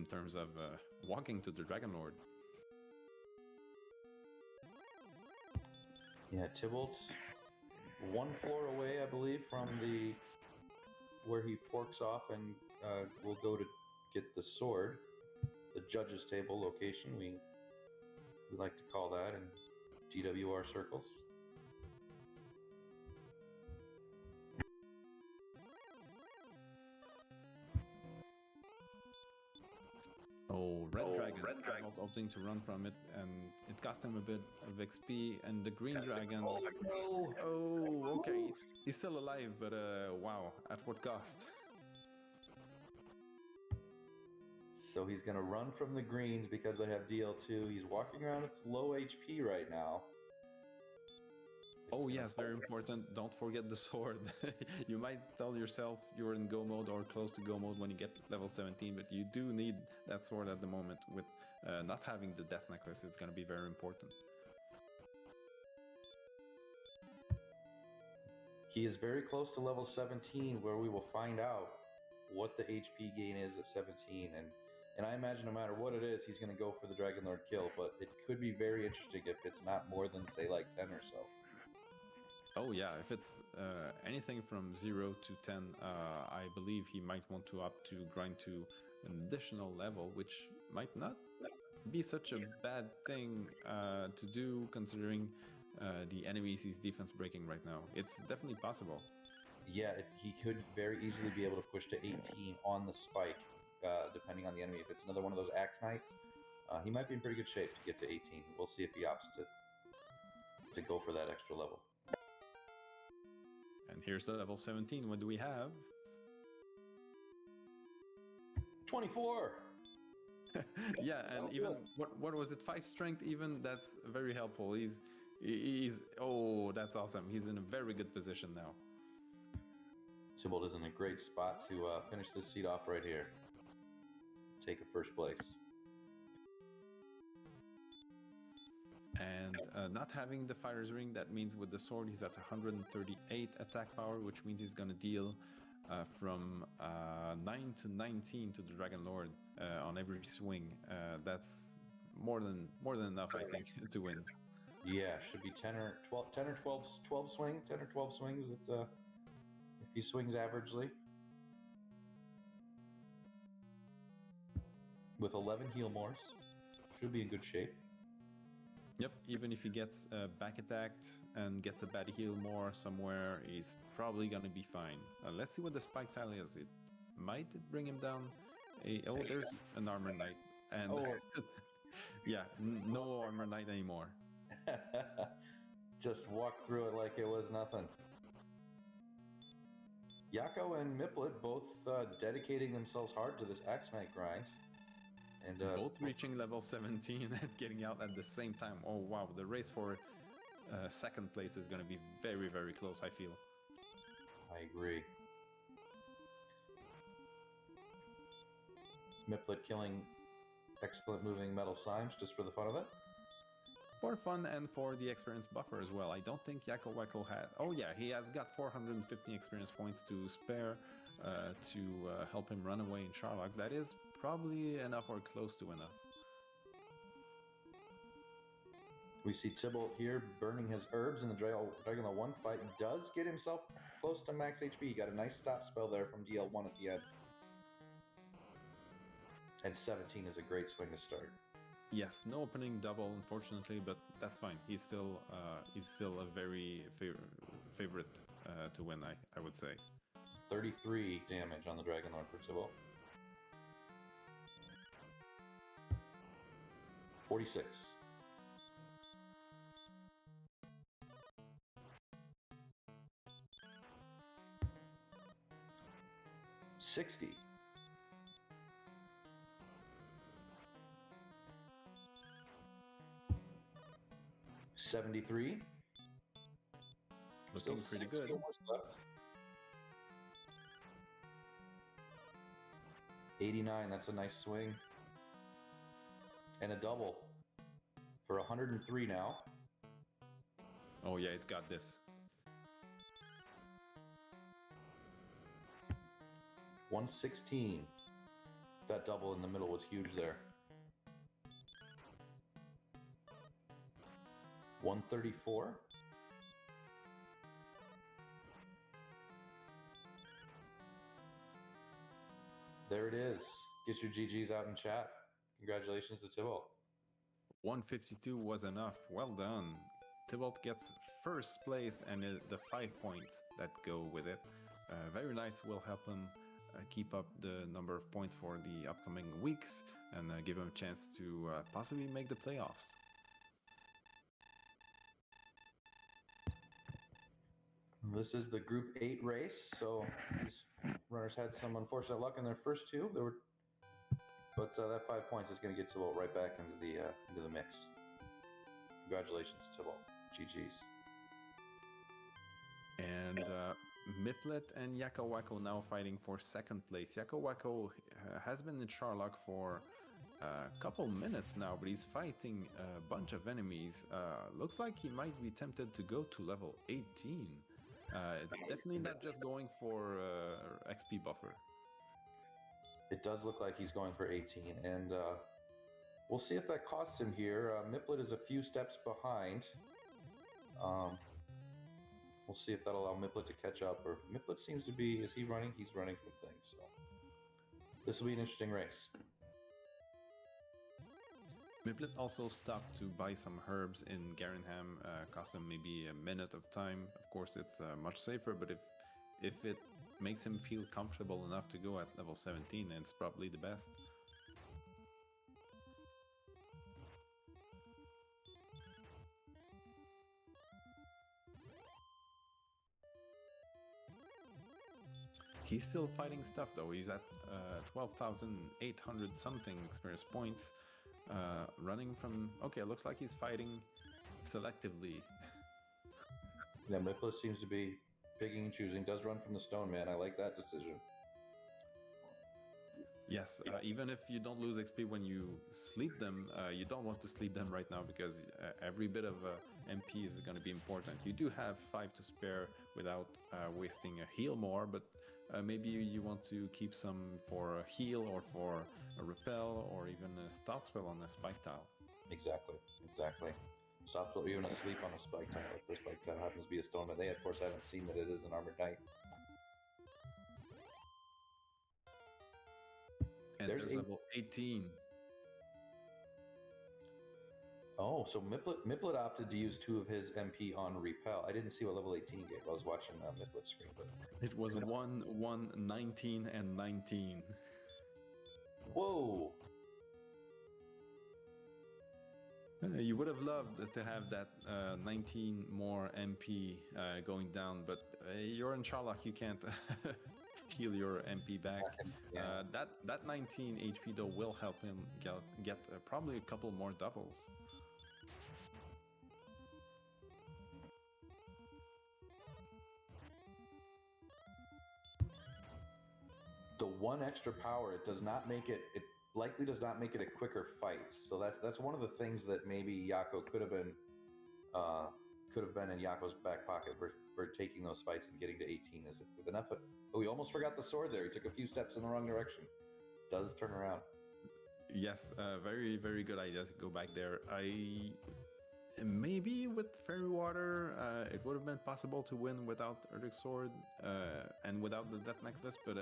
terms of walking to the Dragon Lord. Yeah, Tybalt's one floor away, I believe, from where he forks off and will go to get the sword. The judge's table location, we like to call that in GWR circles. Red Dragon opting to run from it, and it cost him a bit of XP, and the green dragon... Oh, no! Oh, okay, he's still alive, but wow, at what cost? So he's going to run from the greens because they have DL2. He's walking around with low HP right now. Oh yes, very important. Don't forget the sword. You might tell yourself you're in go mode or close to go mode when you get level 17, but you do need that sword at the moment. With not having the death necklace, it's going to be very important. He is very close to level 17, where we will find out what the HP gain is at 17, and I imagine no matter what it is, he's going to go for the Dragon Lord kill, but it could be very interesting if it's not more than, say, like 10 or so. Oh yeah, if it's anything from 0 to 10, I believe he might want to opt to grind to an additional level, which might not be such a bad thing to do, considering the enemies he's defense breaking right now. It's definitely possible. Yeah, he could very easily be able to push to 18 on the spike, depending on the enemy. If it's another one of those Axe Knights, he might be in pretty good shape to get to 18. We'll see if he opts to go for that extra level. And here's the level 17. What do we have? 24! Yeah, and even, what was it? 5 strength even? That's very helpful. He's oh, that's awesome. He's in a very good position now. Tybalt is in a great spot to finish this seed off right here. Take a first place. And not having the fire's ring, that means with the sword he's at 138 attack power, which means he's going to deal from 9 to 19 to the Dragon Lord on every swing. That's more than enough, I think, to win. Yeah, should be 10 or 12 swing, 10 or 12 swings if he swings averagely. With 11 heal mores, should be in good shape. Yep, even if he gets back attacked and gets a bad heal more somewhere, he's probably gonna be fine. Let's see what the spike tile is. It might bring him down. Oh, there's an armor knight. And yeah, no armor knight anymore. Just walk through it like it was nothing. Yakko and Miplet both dedicating themselves hard to this Axe-Knight grind. And both reaching level 17 and getting out at the same time. Oh wow, the race for second place is going to be very, very close, I feel. I agree. Miplet killing excellent moving metal slimes just for the fun of it. For fun and for the experience buffer as well. I don't think YakkoWakko had... Oh yeah, he has got 450 experience points to spare to help him run away in Charlock. That is probably enough or close to enough. We see Tybalt here burning his herbs in the Dragon Law 1 fight. Does get himself close to max HP. He got a nice stop spell there from DL1 at the end. And 17 is a great swing to start. Yes, no opening double, unfortunately, but that's fine. He's still a very favorite to win, I would say. 33 damage on the Dragon Lord for Tybalt. 46. $60. 73. Looking pretty good. 89, that's a nice swing. And a double for 103 now. Oh yeah, it's got this. 116. That double in the middle was huge there. 134. There it is. Get your GGs out in chat. Congratulations to Tybalt. 152 was enough. Well done. Tybalt gets first place and the 5 points that go with it. Very nice. Will help him keep up the number of points for the upcoming weeks and give him a chance to possibly make the playoffs. This is the Group 8 race, so these runners had some unfortunate luck in their first two. But that 5 points is going to get Tybalt right back into the mix. Congratulations, Tybalt. GG's. And Miplet and YakkoWakko now fighting for second place. YakkoWakko has been in Charlock for a couple minutes now, but he's fighting a bunch of enemies. Looks like he might be tempted to go to level 18. It's definitely not just going for XP buffer. It does look like he's going for 18, and we'll see if that costs him here. Miplet is a few steps behind. We'll see if that'll allow Miplet to catch up, or Miplet seems to be, is he running? He's running from things, so this will be an interesting race. Miplet also stopped to buy some herbs in Garenham, cost him maybe a minute of time. Of course, it's much safer, but if it makes him feel comfortable enough to go at level 17, then it's probably the best. He's still fighting stuff though. He's at 12,800 something experience points. Running from... Okay, looks like he's fighting selectively. Yeah, Miplet seems to be picking and choosing. Does run from the stone man. I like that decision. Yes, even if you don't lose XP when you sleep them, you don't want to sleep them right now because every bit of MP is going to be important. You do have 5 to spare without wasting a heal more, but maybe you want to keep some for a heal or for a repel or even a stop spell on a spike tile. Exactly. Stop spell, even a sleep on a spike tile. If the spike tile happens to be a stone, but they of course haven't seen that it is an armored knight. And there's level 18. Oh, so Miplet opted to use 2 of his MP on repel. I didn't see what level 18 gave. I was watching Miplet's screen, but it was 1, 1, 19, and 19. Whoa! You would have loved to have that 19 more MP going down, but you're in Charlock, you can't heal your MP back. Yeah. That 19 HP though will help him get probably a couple more doubles. The 1 extra power, it does not make it. It likely does not make it a quicker fight. So that's one of the things that maybe Yakko could have been in Yakko's back pocket for taking those fights and getting to 18. Is it with enough? Oh, we almost forgot the sword there. He took a few steps in the wrong direction. Does turn around. Yes, very, very good idea to go back there. Maybe with Fairy Water, it would have been possible to win without Erdic Sword and without the Death Necklace, but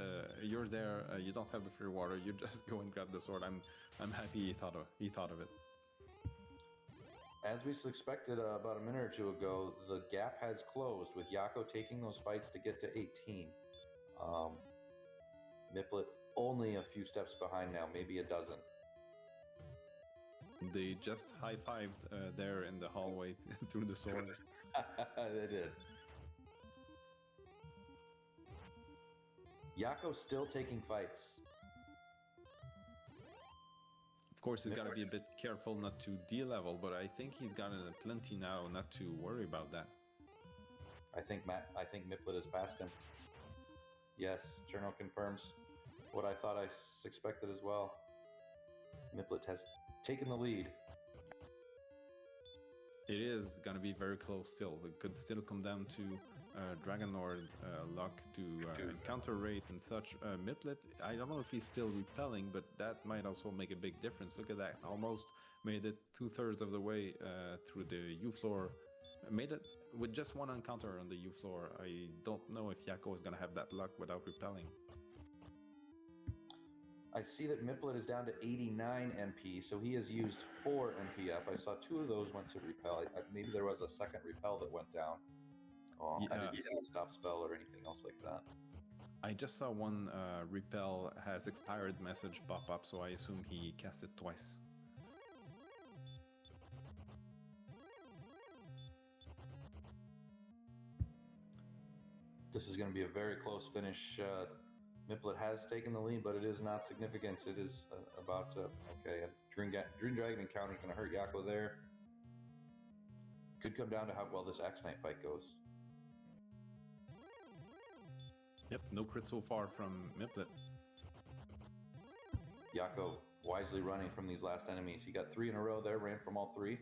you're there, you don't have the Fairy Water, you just go and grab the sword. I'm happy he thought of it. As we suspected about a minute or two ago, the gap has closed with Yakko taking those fights to get to 18. Miplet only a few steps behind now, maybe a dozen. They just high-fived there in the hallway through the sword. They did. Yakko's still taking fights. Of course, he's got to be a bit careful not to D-level, but I think he's got plenty now not to worry about that. I think Miplet has passed him. Yes, Cherno confirms what I thought I expected as well. Miplet has taken the lead. It is going to be very close still. It could still come down to Dragon Lord luck to counter rate and such. Miplet, I don't know if he's still repelling, but that might also make a big difference. Look at that. Almost made it 2/3 of the way through the U floor. Made it with just 1 encounter on the U floor. I don't know if Yakko is going to have that luck without repelling. I see that Miplet is down to 89 MP, so he has used 4 MP up. I saw 2 of those went to repel. Maybe there was a second repel that went down. I didn't see a stop spell or anything else like that. I just saw 1 repel has expired message pop up, so I assume he cast it twice. This is going to be a very close finish. Miplet has taken the lead, but it is not significant. It is about to... Okay, Dream Dragon encounter is going to hurt Yakko there. Could come down to how well this Axe Knight fight goes. Yep, no crit so far from Miplet. Yakko wisely running from these last enemies. He got 3 in a row there, ran from all 3.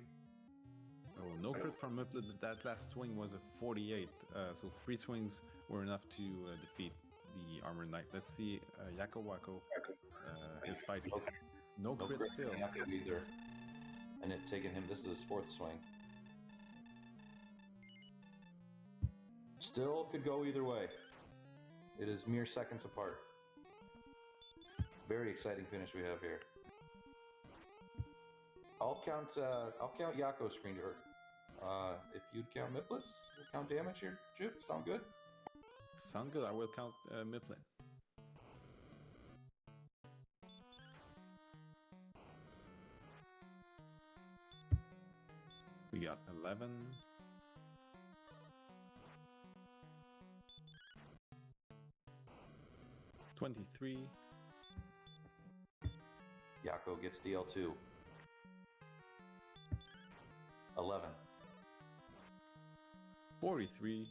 Oh, no crit from Miplet, but that last swing was a 48, so 3 swings were enough to defeat the Armored Knight. Let's see YakkoWakko is fighting. No crit still. Either. And it's taken him, this is his 4th swing. Still could go either way. It is mere seconds apart. Very exciting finish we have here. I'll count Yakko's screen to hurt. If you'd count Miplet's, we'll count damage here. Chip, sound good? Sound good. I will count Miplet. We got 11. 23. Yakko gets DL2. 11. 43.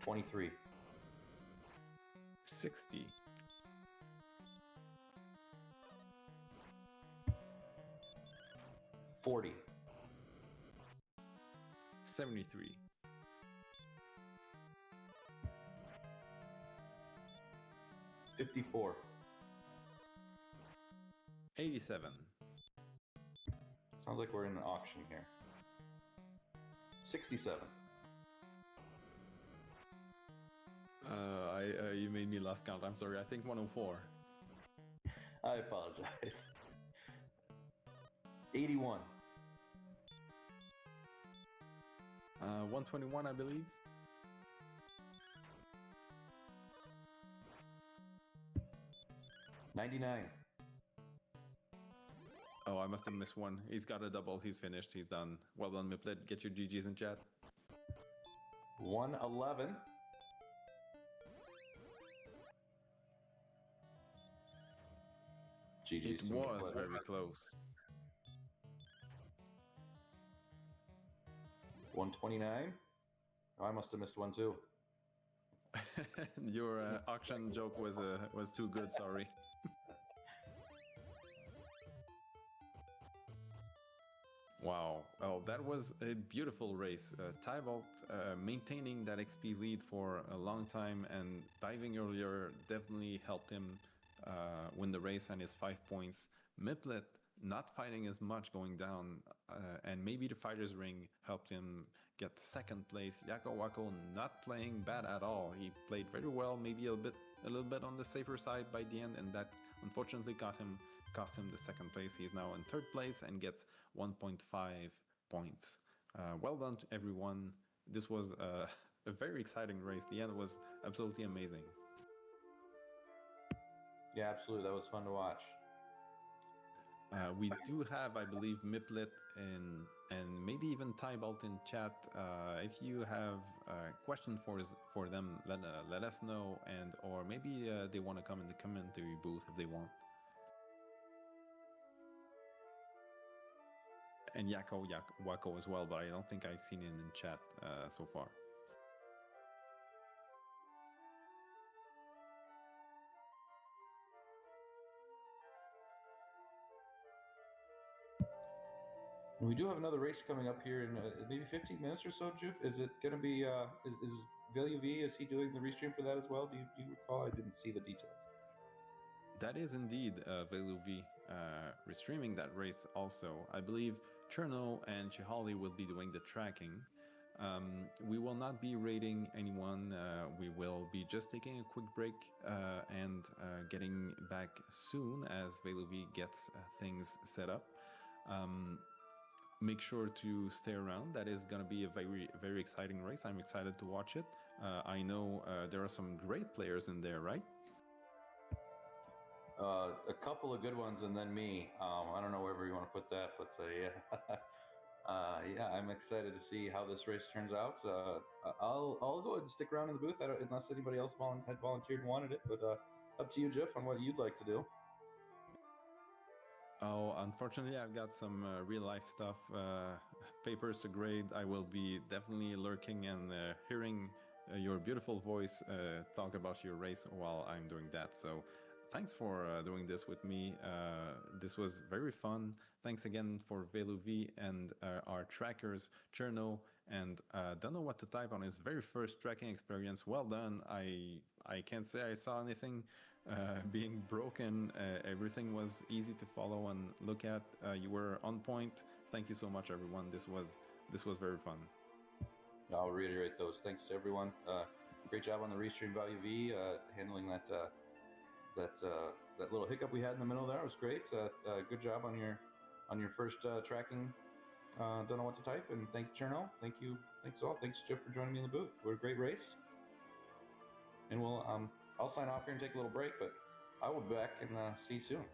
23. 60. 40. 73. 54. 87. Sounds like we're in an auction here. 67. You made me last count. I'm sorry. I think 104. I apologize. 81. 121, I believe. 99. Oh, I must have missed one. He's got a double. He's finished. He's done. Well done, miplet. Get your GGs in chat. 111. GG's It was very close. 129. Oh, I must have missed one too. Your auction joke was too good. Sorry. Wow. Oh, that was a beautiful race. Tybalt maintaining that XP lead for a long time and diving earlier definitely helped him win the race and his 5 points. Miplet not fighting as much going down and maybe the fighter's ring helped him get second place. YakkoWakko not playing bad at all. He played very well, maybe a little bit on the safer side by the end, and that unfortunately cost him the second place. He's now in third place and gets 1.5 points. Well done to everyone. This was a very exciting race. The end was absolutely amazing. Yeah, absolutely. That was fun to watch. We do have, I believe, Miplet and maybe even Tybalt in chat. If you have a question for them, let us know, and or maybe they want to come in the commentary booth if they want. And YakkoWakko as well, but I don't think I've seen it in chat so far. We do have another race coming up here in maybe 15 minutes or so, Juf. Is it going to be, is Value V, is he doing the restream for that as well? Do you recall? I didn't see the details. That is indeed Value V restreaming that race also. I believe Cherno and Chihali will be doing the tracking. We will not be rating anyone. We will be just taking a quick break and getting back soon as Value V gets things set up. Make sure to stay around. That is going to be a very, very exciting race. I'm excited to watch it. I know there are some great players in there, right? A couple of good ones, and then me. I don't know wherever you want to put that, but yeah, yeah, I'm excited to see how this race turns out. I'll go ahead and stick around in the booth, unless anybody else had volunteered and wanted it. But up to you, Jeff, on what you'd like to do. Oh, unfortunately, I've got some real-life stuff, papers to grade. I will be definitely lurking and hearing your beautiful voice talk about your race while I'm doing that. So thanks for doing this with me. This was very fun. Thanks again for Value V and our trackers, Cherno, and don't know what to type on his very first tracking experience. Well done. I can't say I saw anything being broken. Everything was easy to follow and look at. You were on point. Thank you so much, everyone. This was very fun. I'll reiterate those. Thanks to everyone. Great job on the restream, Value V, handling that little hiccup we had in the middle there. It was great. Good job on your first tracking. Don't know what to type. And thank you, Cherno. Thanks all. Thanks, Jeff, for joining me in the booth. What a great race. And I'll sign off here and take a little break, but I will be back and see you soon.